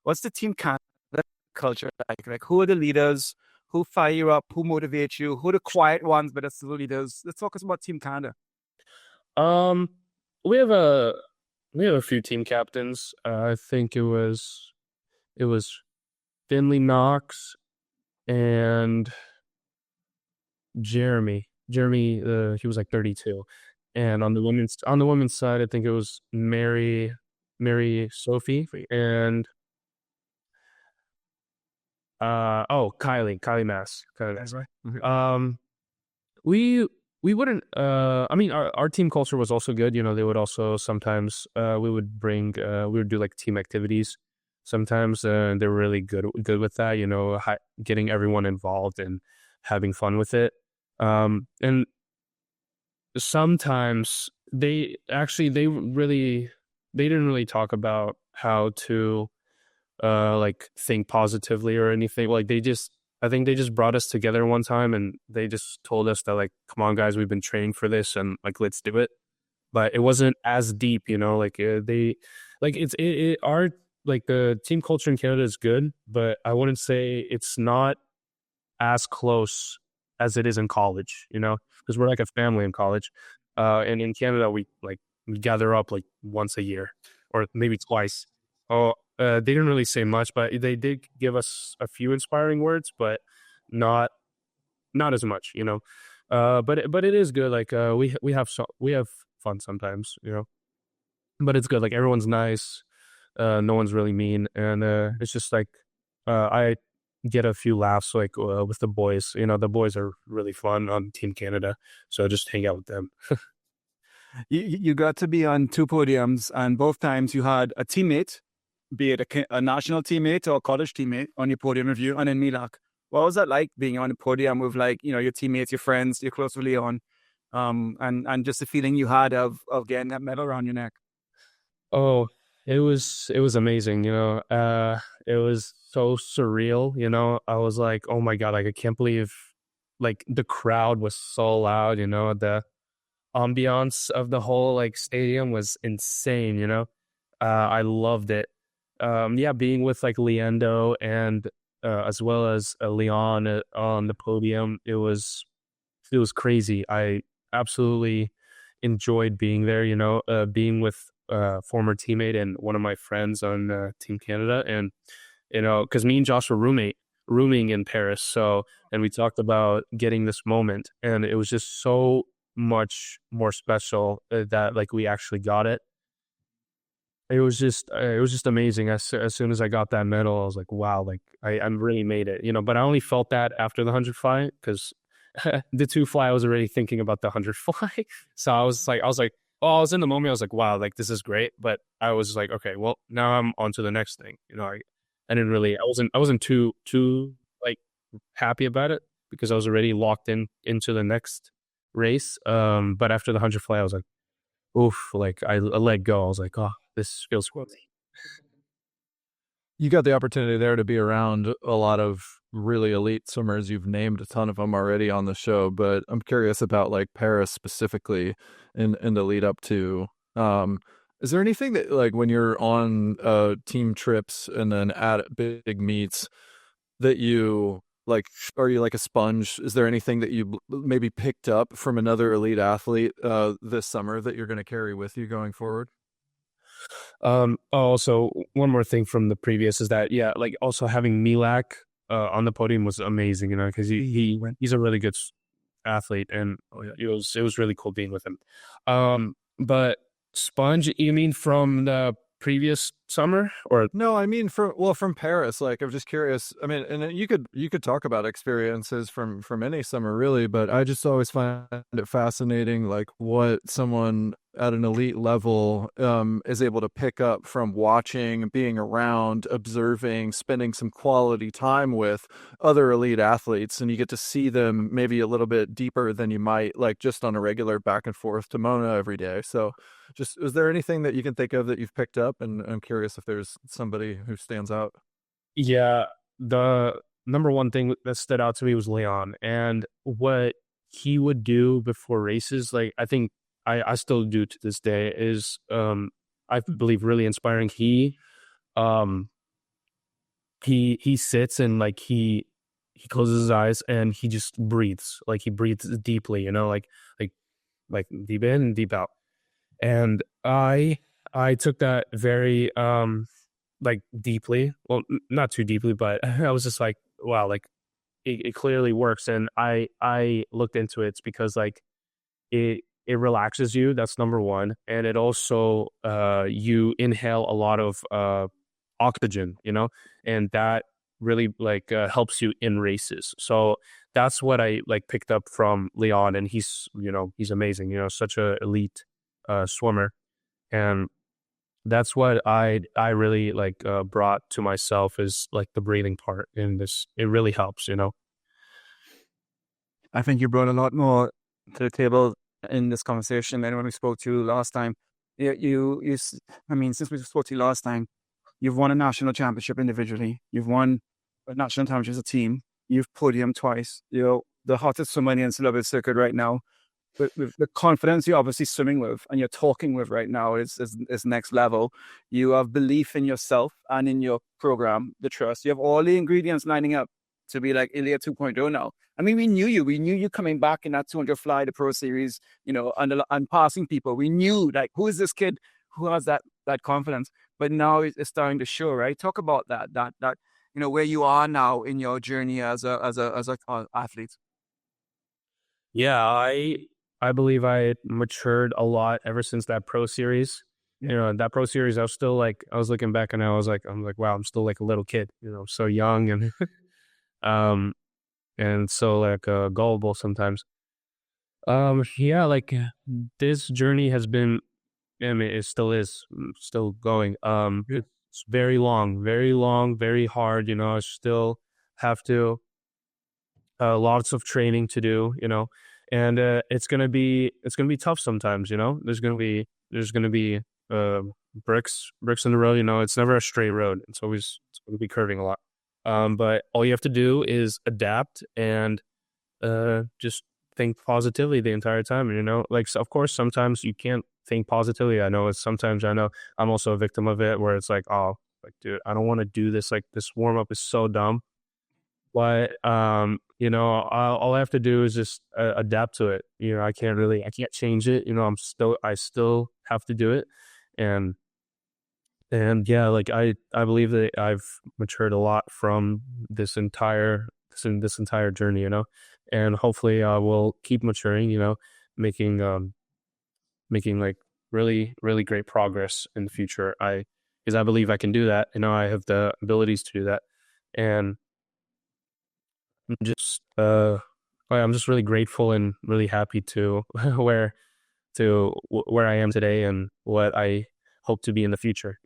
What's the Team Canada culture like? Like, who are the leaders? Who fire you up? Who motivate you? Who are the quiet ones, but that's the leaders? Let's talk about Team Canada. Um, we have a few team captains. I think it was Finley Knox and Jeremy. He was like 32. And on the women's side, I think it was Mary Sophie, and Kylie Mass. That's right. We wouldn't, I mean, our team culture was also good. You know, they would also sometimes, we would do like team activities sometimes, and they were really good with that, you know, getting everyone involved and having fun with it. And sometimes they didn't really talk about how to, like, think positively or anything. Like, they just I think they just brought us together one time and they just told us that like, come on guys, we've been training for this and like, let's do it. But it wasn't as deep, like they, like our, like the team culture in Canada is good, but I wouldn't say it's not as close as it is in college, because we're like a family in college. And in Canada, we gather up like once a year or maybe twice. Oh, they didn't really say much, but they did give us a few inspiring words, but not as much, but it is good. Like we have fun sometimes, but it's good. Like everyone's nice, no one's really mean, and it's just like I get a few laughs like with the boys. The boys are really fun on Team Canada, so I just hang out with them. You got to be on 2 podiums, and both times you had a teammate, be it a national teammate or a college teammate, on your podium with you, and in Milak. What was that like, being on a podium with your teammates, your friends, you're close with Leon, and just the feeling you had of getting that medal around your neck? Oh, it was amazing. It was so surreal. I was like, oh my God, like I can't believe, like the crowd was so loud. The ambiance of the whole like stadium was insane. I loved it. Yeah, being with like Leendo and as well as Leon on the podium, it was crazy. I absolutely enjoyed being there. Being with former teammate and one of my friends on Team Canada, and because me and Josh were rooming in Paris, and we talked about getting this moment, and it was just so much more special that like we actually got it. It was just amazing. As soon as I got that medal, I was like, wow, like I really made it, but I only felt that after the 100 fly, because the 2 fly, I was already thinking about the 100 fly. So I was like, oh, I was in the moment. I was like, wow, like this is great. But I was like, okay, well, now I'm on to the next thing. I didn't really, I wasn't too like happy about it, because I was already locked into the next race. But after the 100 fly, I was like, oof, like I let go. I was like, oh, this feels good. You got the opportunity there to be around a lot of really elite swimmers. You've named a ton of them already on the show, but I'm curious about like Paris specifically in the lead up to. Is there anything that, like, when you're on team trips and then at big meets, that you like, are you like a sponge? Is there anything that you maybe picked up from another elite athlete this summer that you're going to carry with you going forward? Also, one more thing from the previous is that, yeah, like also having Milak on the podium was amazing, because he's a really good athlete, and it was really cool being with him. But sponge, you mean from the previous summer, or No, I mean from Paris. Like, I'm just curious. I mean, and you could talk about experiences from any summer really, but I just always find it fascinating, like what someone at an elite level is able to pick up from watching, being around, observing, spending some quality time with other elite athletes, and you get to see them maybe a little bit deeper than you might like just on a regular back and forth to Mona every day. So, just, is there anything that you can think of that you've picked up? And I'm curious if there's somebody who stands out. yeah, the number one thing that stood out to me was Leon, and what he would do before races. Like, I think I still do to this day, is I believe really inspiring. Um he sits and like he closes his eyes and he just breathes. Like he breathes deeply, like deep in and deep out. And I took that very like deeply. Well, not too deeply, but I was just like, wow, like it clearly works. And I looked into it. It's because like it relaxes you. That's number one. And it also you inhale a lot of oxygen, and that really like helps you in races. So that's what I like picked up from Leon, and he's amazing, such a elite swimmer. And that's what I really like brought to myself, is like the breathing part in this. It really helps. I think you brought a lot more to the table in this conversation than when we spoke to you last time. I mean, since we spoke to you last time, you've won a national championship individually. You've won a national championship as a team. You've podiumed twice. You're the hottest swimmer in the NCAA circuit right now. But with the confidence you're obviously swimming with and you're talking with right now is next level. You have belief in yourself and in your program, the trust. You have all the ingredients lining up to be like Ilya 2.0 now. I mean, we knew you. We knew you coming back in that 200 fly, the Pro Series, and passing people. We knew, like, who is this kid who has that confidence? But now it's starting to show, right? Talk about that where you are now in your journey as a athlete. Yeah, I believe I matured a lot ever since that Pro Series. Yeah. That Pro Series, I was looking back and I'm like, wow, I'm still like a little kid, so young and and so like gullible sometimes. Yeah, like this journey has been, I mean, it still is, still going. It's very long, very hard. I still have to lots of training to do, and it's gonna be tough sometimes. There's gonna be bricks in the road. It's never a straight road. It's gonna be curving a lot. But all you have to do is adapt and just think positively the entire time. Like, so of course, sometimes you can't think positively. I know I'm also a victim of it, where it's like, oh, like, dude, I don't want to do this. Like, this warm up is so dumb. But all I have to do is just adapt to it. I can't change it. I still have to do it, and yeah, like I believe that I've matured a lot from this entire journey. And hopefully I will keep maturing. Making like really, really great progress in the future. Because I believe I can do that. I have the abilities to do that, and I'm just really grateful and really happy to where I am today and what I hope to be in the future.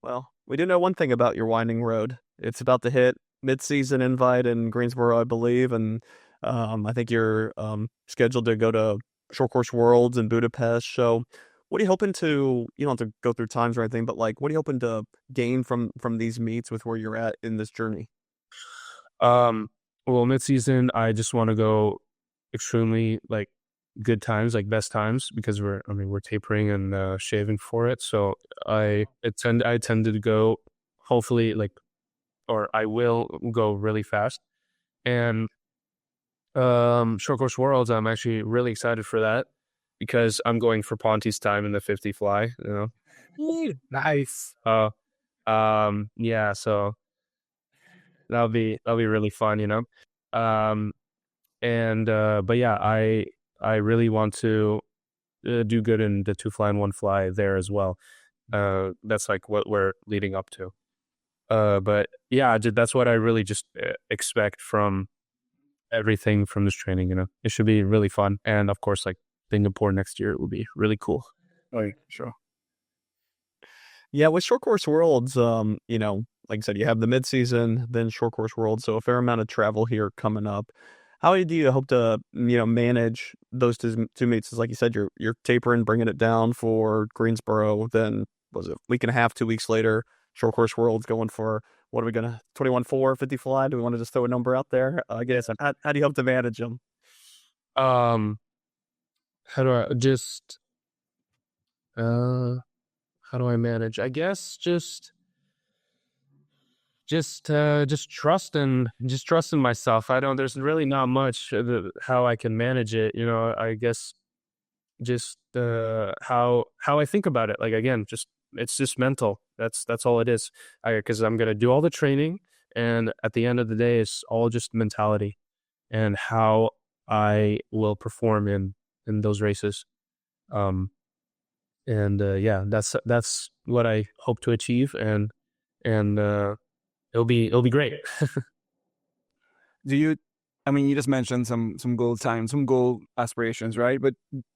Well, we do know one thing about your winding road. It's about to hit mid-season invite in Greensboro, I believe, and I think you're scheduled to go to Short Course Worlds in Budapest. So, what are you hoping to? You don't have to go through times or anything, but like, what are you hoping to gain from these meets with where you're at in this journey? Well, mid-season, I just want to go extremely like good times, like best times, because we're tapering and shaving for it. So I tended to go, hopefully, or I will go really fast. And Short Course Worlds, I'm actually really excited for that because I'm going for Ponty's time in the 50 fly. Nice. Yeah, so that'll be really fun. And but yeah, I really want to do good in the 2 fly and 1 fly there as well. That's like what we're leading up to. But yeah, that's what I really just expect from everything from this training. It should be really fun, and of course, like Singapore next year, it will be really cool. Oh, yeah, sure. Yeah, with Short Course Worlds, like I said, you have the mid-season, then Short Course Worlds, so a fair amount of travel here coming up. How do you hope to, manage those two meets? Like you said, you're tapering, bringing it down for Greensboro. Then was it a week and a half, 2 weeks later, Short Course Worlds going for, what are we gonna 21.4 50 fly? Do we want to just throw a number out there? I guess how do you hope to manage them? How do I just how do I manage? I guess just trust in myself. There's really not much how I can manage it. I guess just how I think about it. Like, again, it's just mental. That's all it is. Because I'm gonna do all the training, and at the end of the day, it's all just mentality and how I will perform in those races. And yeah, that's what I hope to achieve, and it'll be great. You just mentioned some goal times, some goal aspirations, right? But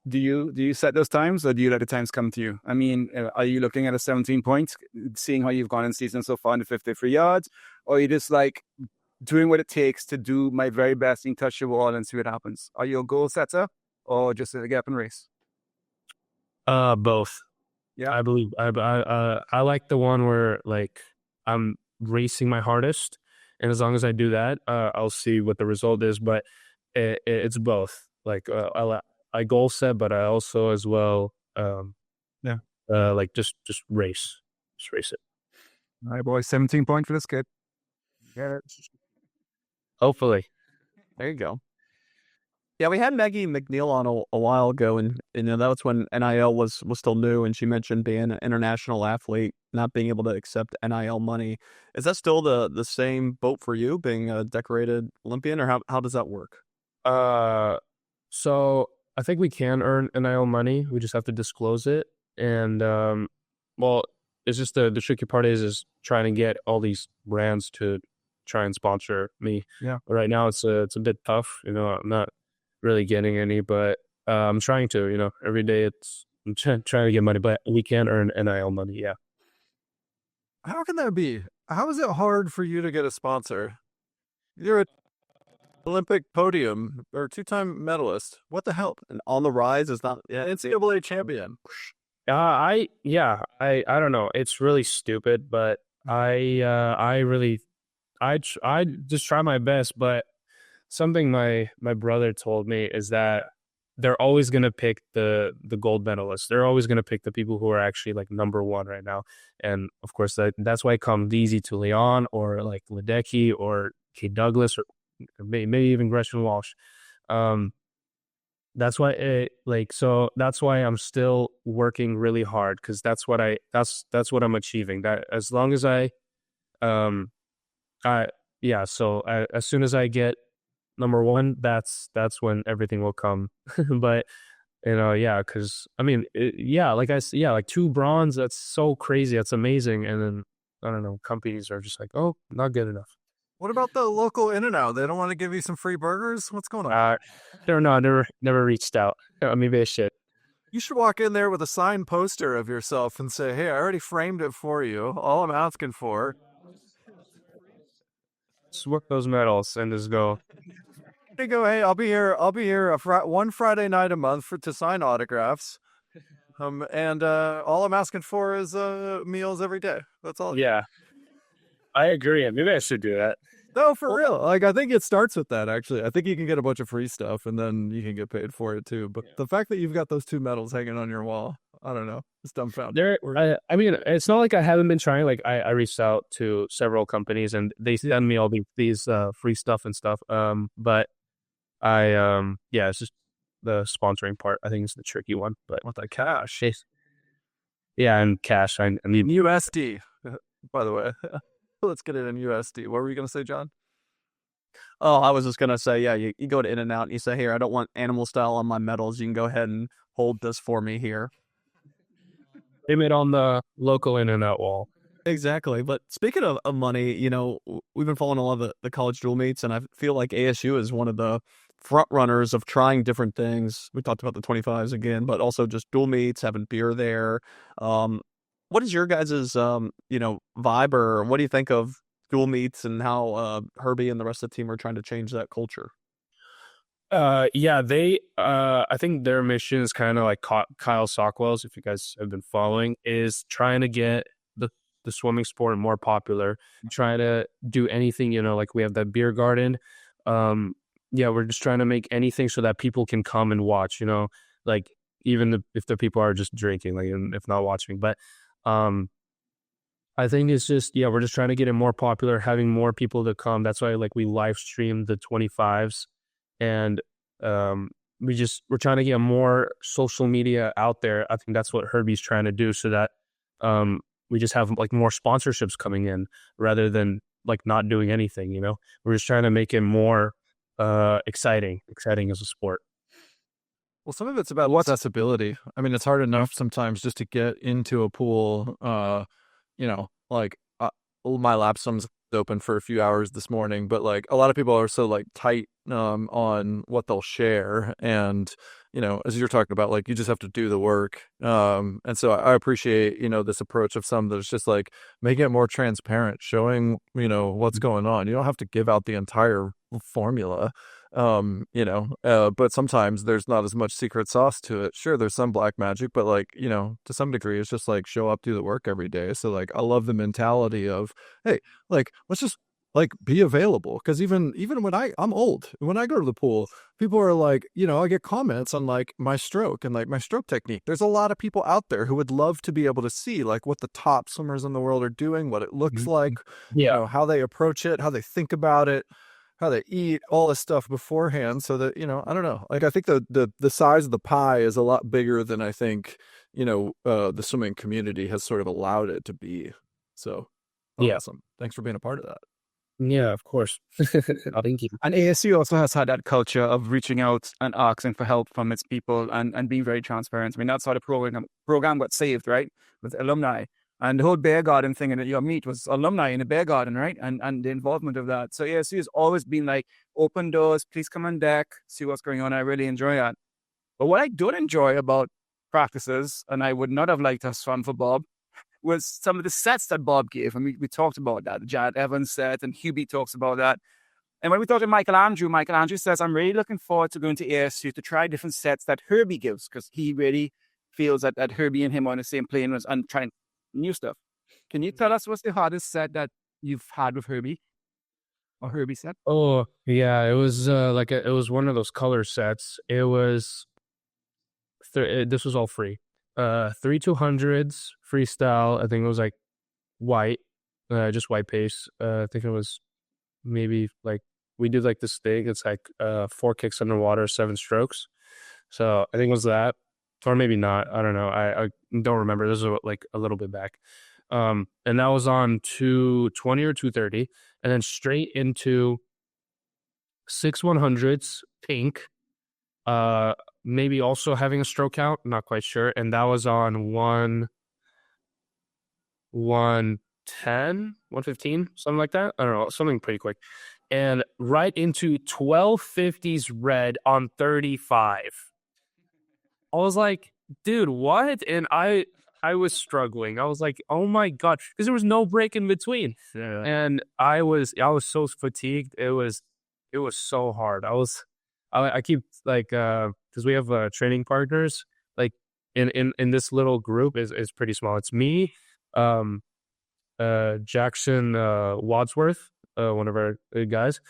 do you set those times, or do you let the times come to you? I mean, are you looking at a 17 points, seeing how you've gone in season so far in the 53 yards, or are you just like doing what it takes to do my very best and touch the wall and see what happens? Are you a goal setter or just a get up and race? Both. Yeah. I believe I like the one where like I'm racing my hardest, And as long as I do that, I'll see what the result is. But it's both. Like I goal set, but I also as well, like just just race it. All right, boys, 17 points for this kid. Get it. Hopefully. There you go. Yeah, we had Maggie McNeil on a while ago, and that was when NIL was still new, and she mentioned being an international athlete, not being able to accept NIL money. Is that still the same boat for you, being a decorated Olympian, or how does that work? So I think we can earn NIL money. We just have to disclose it. And well, it's just the tricky part is trying to get all these brands to try and sponsor me. Yeah. But right now it's a bit tough. I'm not really getting any, but I'm trying to. Every day I'm trying to get money, but we can earn NIL money. Yeah. How can that be? How is it hard for you to get a sponsor? You're an Olympic podium or 2-time medalist. What the hell? And on the rise is not NCAA champion. I don't know. It's really stupid, but I just try my best. But something my brother told me is that they're always going to pick the gold medalists. They're always going to pick the people who are actually like number one right now. And of course that's why it comes easy to Leon or like Ledecky or Kate Douglas or maybe even Gretchen Walsh. That's why that's why I'm still working really hard, because that's what I'm achieving. That as long as as soon as I get number one, that's when everything will come. But because like 2 bronze, that's so crazy, that's amazing. And then I don't know, companies are just like, oh, not good enough. What about the local In-N-Out? They don't want to give you some free burgers? What's going on? Never reached out. Maybe I should. You should walk in there with a signed poster of yourself and say, hey, I already framed it for you. All I'm asking for. Just work those medals and just go. There you go. Hey, I'll be here one Friday night a month to sign autographs. And all I'm asking for is meals every day. That's all. Yeah, I agree. Maybe I should do that. No, for real. Like, I think it starts with that, actually. I think you can get a bunch of free stuff, and then you can get paid for it, too. But the fact that you've got those 2 medals hanging on your wall, I don't know. It's dumbfounded. I mean, it's not like I haven't been trying. Like, I reached out to several companies, and they send me all these free stuff and stuff. But it's just the sponsoring part. I think is the tricky one. But What the cash? Yeah, and cash. I need USD, by the way. Let's get it in USD. What were you going to say, John? Oh, I was just going to say, yeah, you go to In-N-Out and you say, here, I don't want animal style on my medals. You can go ahead and hold this for me here. aim it on the local In-N-Out wall. Exactly. But speaking of money, we've been following a lot of the college dual meets, and I feel like ASU is one of the front runners of trying different things. We talked about the 25s again, but also just dual meets, having beer there. What is your guys' vibe, or what do you think of dual meets and how Herbie and the rest of the team are trying to change that culture? They I think their mission is kind of like Kyle Sockwell's, if you guys have been following, is trying to get the swimming sport more popular, trying to do anything, like we have that beer garden. We're just trying to make anything so that people can come and watch, like even if the people are just drinking, like, and if not watching. But I think it's just, we're just trying to get it more popular, having more people to come. That's why like we live stream the 25s, and we're trying to get more social media out there. I think that's what Herbie's trying to do, so that we just have like more sponsorships coming in rather than like not doing anything. We're just trying to make it more exciting as a sport. Well, some of it's about accessibility. I mean, it's hard enough sometimes just to get into a pool. Like my lap swim's open for a few hours this morning, but like a lot of people are so like tight on what they'll share, and as you're talking about, like you just have to do the work. And so I appreciate this approach of some that's just like making it more transparent, showing what's going on. You don't have to give out the entire formula. But sometimes there's not as much secret sauce to it. Sure, there's some black magic, but like, to some degree, it's just like show up, do the work every day. So like, I love the mentality of, hey, like, let's just like be available. Because even when I'm old, when I go to the pool, people are like, I get comments on like my stroke and like my stroke technique. There's a lot of people out there who would love to be able to see like what the top swimmers in the world are doing, what it looks like, Yeah. how they approach it, how they think about it, how they eat, all this stuff beforehand, so that I don't know. Like I think the size of the pie is a lot bigger than I think the swimming community has sort of allowed it to be. So Yeah. awesome! Thanks for being a part of that. Yeah, of course. Thank you. And ASU also has had that culture of reaching out and asking for help from its people and being very transparent. I mean, that's how the program got saved, right? With alumni. And the whole bear garden thing and your meet was alumni in the bear garden, right? And the involvement of that. So ASU has always been like open doors, please come on deck, see what's going on. I really enjoy that. But what I don't enjoy about practices, and I would not have liked to swim for Bob, was some of the sets that Bob gave. And we talked about that. The Jared Evans set, and Hubie talks about that. And when we talked to Michael Andrew says, I'm really looking forward to going to ASU to try different sets that Herbie gives, because he really feels that Herbie and him are on the same plane and trying new stuff. Can you tell us what's the hardest set that you've had with Herbie? Or Herbie set? Oh, yeah. It was it was one of those color sets. It was, this was all free. 3 200s freestyle. I think it was like white, just white pace. I think it was maybe like, we did like this thing. It's like 4 kicks underwater, 7 strokes. So I think it was that, or maybe not. I don't know. I don't remember. This was like a little bit back. And that was on 220 or 230, and then straight into 6 100s pink. Maybe also having a stroke count, not quite sure. And that was on 110, 115, something like that. I don't know, something pretty quick. And right into 1250s red on 35. I was like, dude, what? And I was struggling. I was like, oh my God, because there was no break in between. Yeah. And I was so fatigued. It was so hard. I keep like, because we have training partners, like in this little group is pretty small. It's me, Jackson Wadsworth, one of our guys,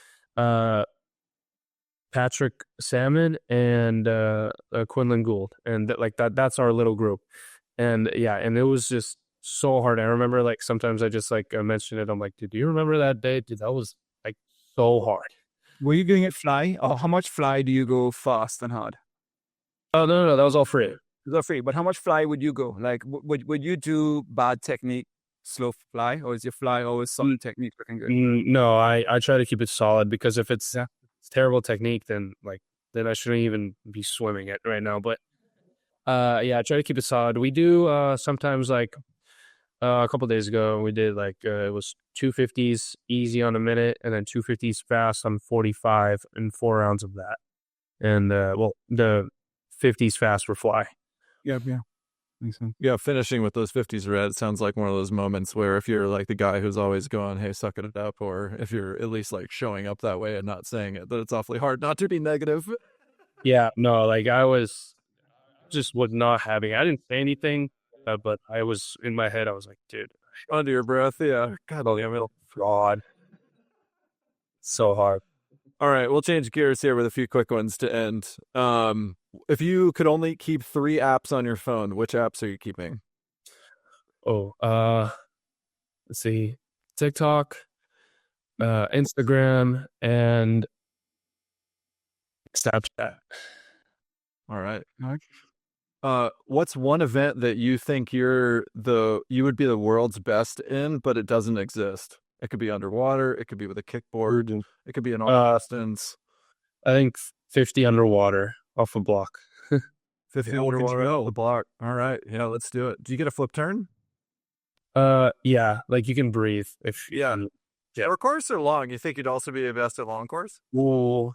Patrick Salmon, and Quinlan Gould, and that's our little group. And yeah, and it was just so hard. I remember like sometimes I just like mention it. I'm like, dude, do you remember that day? Dude, that was like so hard. Were you doing it fly? Or how much fly do you go fast and hard? Oh no, that was all free. It's all free, but how much fly would you go? Like, would you do bad technique, slow fly, or is your fly always some technique looking good? No, I try to keep it solid, because if it's terrible technique, then I shouldn't even be swimming it right now. But yeah, I try to keep it solid. We do sometimes like a couple days ago we did like it was 250s easy on a minute, and then 250s fast on 45, and 4 rounds of that. And the 50s fast were fly. Yeah. Makes sense. Yeah, finishing with those 50s red sounds like one of those moments where if you're like the guy who's always going, hey, sucking it up, or if you're at least like showing up that way and not saying it, that it's awfully hard not to be negative. Yeah, no, like I was not having, I didn't say anything, but I was in my head, I was like, dude, Under your breath, yeah. God, fraud. So hard. All right, we'll change gears here with a few quick ones to end. If you could only keep 3 apps on your phone, which apps are you keeping? Oh, let's see, TikTok, Instagram, and Snapchat. All right. What's one event that you think you would be the world's best in, but it doesn't exist? It could be underwater. It could be with a kickboard. It could be an long distance. I think 50 underwater off a block. 50 underwater off the block. All right. Yeah, let's do it. Do you get a flip turn? Yeah, like you can breathe if Short course or long? You think you'd also be the best at long course? Ooh,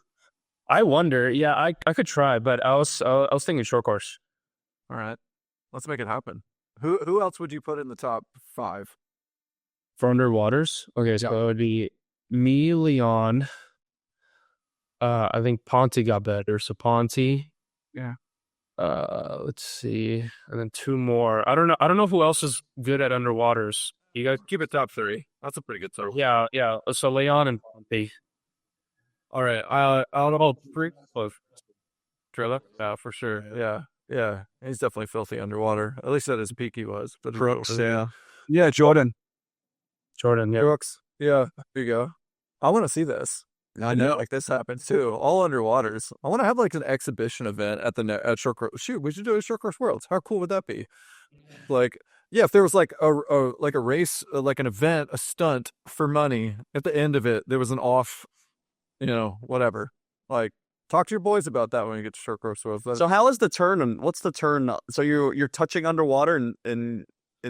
I wonder. Yeah, I could try, but I was thinking short course. All right, let's make it happen. Who else would you put in the top 5 for underwaters? Okay, so it would be me, Leon. I think Ponte got better. So Ponte. Yeah. Let's see, and then 2 more. I don't know who else is good at underwaters. You guys, Keep it top 3. That's a pretty good total. yeah. So Leon and Pompey. All right. I don't know. Pretty close. Trilla? Yeah, for sure. Yeah. He's definitely filthy underwater. At least at his peak he was. But Crooks, yeah. Yeah, Jordan. Jordan, yeah. Crooks. Yeah. There you go. I want to see this. I know. Like this happens too. All underwaters. I want to have like an exhibition event at at Short Course. Shoot, we should do a Short Course Worlds. How cool would that be? Like, yeah, if there was like a race, like an event, a stunt for money at the end of it, there was an off, whatever. Like, talk to your boys about that when you get to Short Course Worlds. So how is the turn and what's the turn? So you're touching underwater and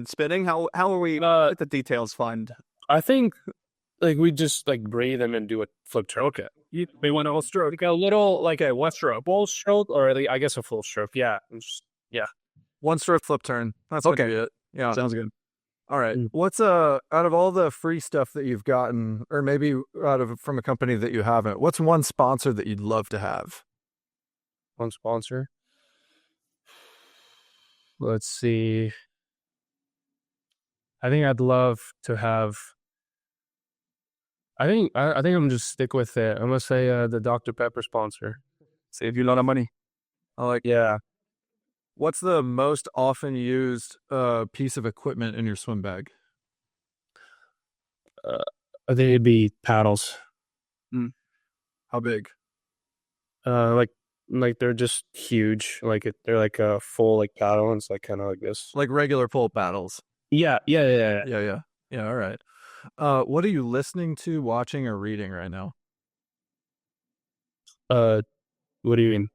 spinning? How are we let the details find? I think like we just like breathe and then do a flip turn. Okay. We want a stroke. Like a little, like a one stroke, full stroke, or I guess a full stroke. Yeah. One stroke flip turn. That's gonna Okay. be it. Yeah. Sounds good. All right. What's out of all the free stuff that you've gotten, or maybe from a company that you haven't, what's one sponsor that you'd love to have? One sponsor. Let's see. I think I'd love to have. I think I'm gonna just stick with it. I'm gonna say the Dr. Pepper sponsor. Save you a lot of money. Yeah. What's the most often used piece of equipment in your swim bag? I think it'd be paddles. How big? Like they're just huge. They're like a full like paddle, and it's like kind of like this. Like regular pole paddles. Yeah. Yeah. All right. What are you listening to, watching, or reading right now? What do you mean?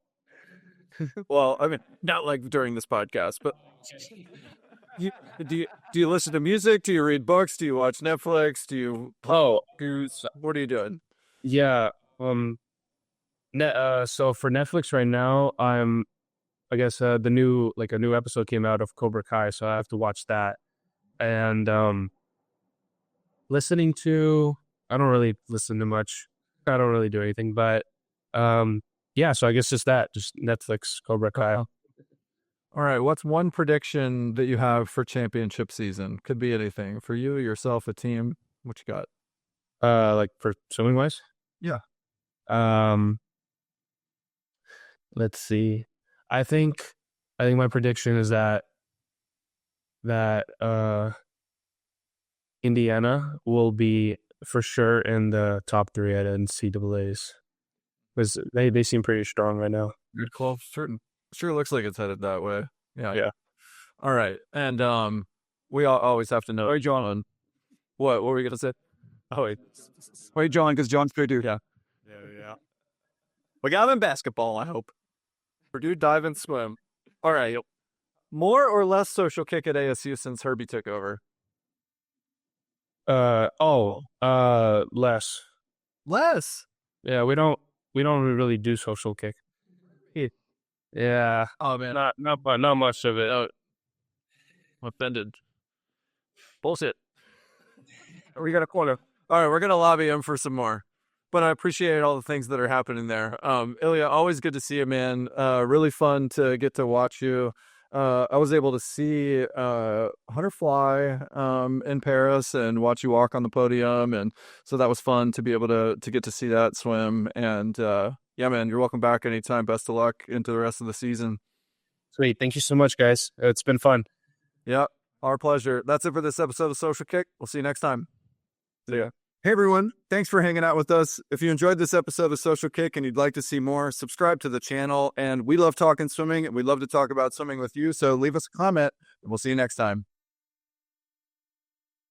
Well, I mean, not like during this podcast, but do you listen to music? Do you read books? Do you watch Netflix? Do you? Oh, What are you doing? yeah. So for Netflix right now, I guess the new a new episode came out of Cobra Kai, so I have to watch that. And listening to, I don't really listen to much. I don't really do anything, but yeah. So I guess just Netflix, Cobra Kai. All right. What's one prediction that you have for championship season? Could be anything for you, yourself, a team. What you got? Like for swimming wise? Yeah. Let's see. I think my prediction is that Indiana will be for sure in the top 3 at NCAAs because they seem pretty strong right now. Good call. Sure looks like it's headed that way. Yeah. All right. And we always have to know. Wait, John. What were we gonna say? Oh wait. Wait, John, because John's Purdue. Yeah. We got him in basketball, I hope. Purdue dive and swim. All right. More or less social kick at ASU since Herbie took over? Less. Less. Yeah, we don't really do social kick. Yeah. Oh man. Not much of it. I'm offended. Bullshit. We got a corner. All right, we're gonna lobby him for some more. But I appreciate all the things that are happening there. Ilya, always good to see you, man. Really fun to get to watch you. I was able to see Hunter fly in Paris and watch you walk on the podium, and so that was fun to be able to get to see that swim. And yeah, man, you're welcome back anytime. Best of luck into the rest of the season. Sweet. Thank you so much, guys. It's been fun. Yeah, our pleasure. That's it for this episode of Social Kick. We'll see you next time. See ya. Hey everyone, thanks for hanging out with us. If you enjoyed this episode of Social Kick and you'd like to see more, subscribe to the channel. And we love talking swimming and we'd love to talk about swimming with you. So leave us a comment and we'll see you next time.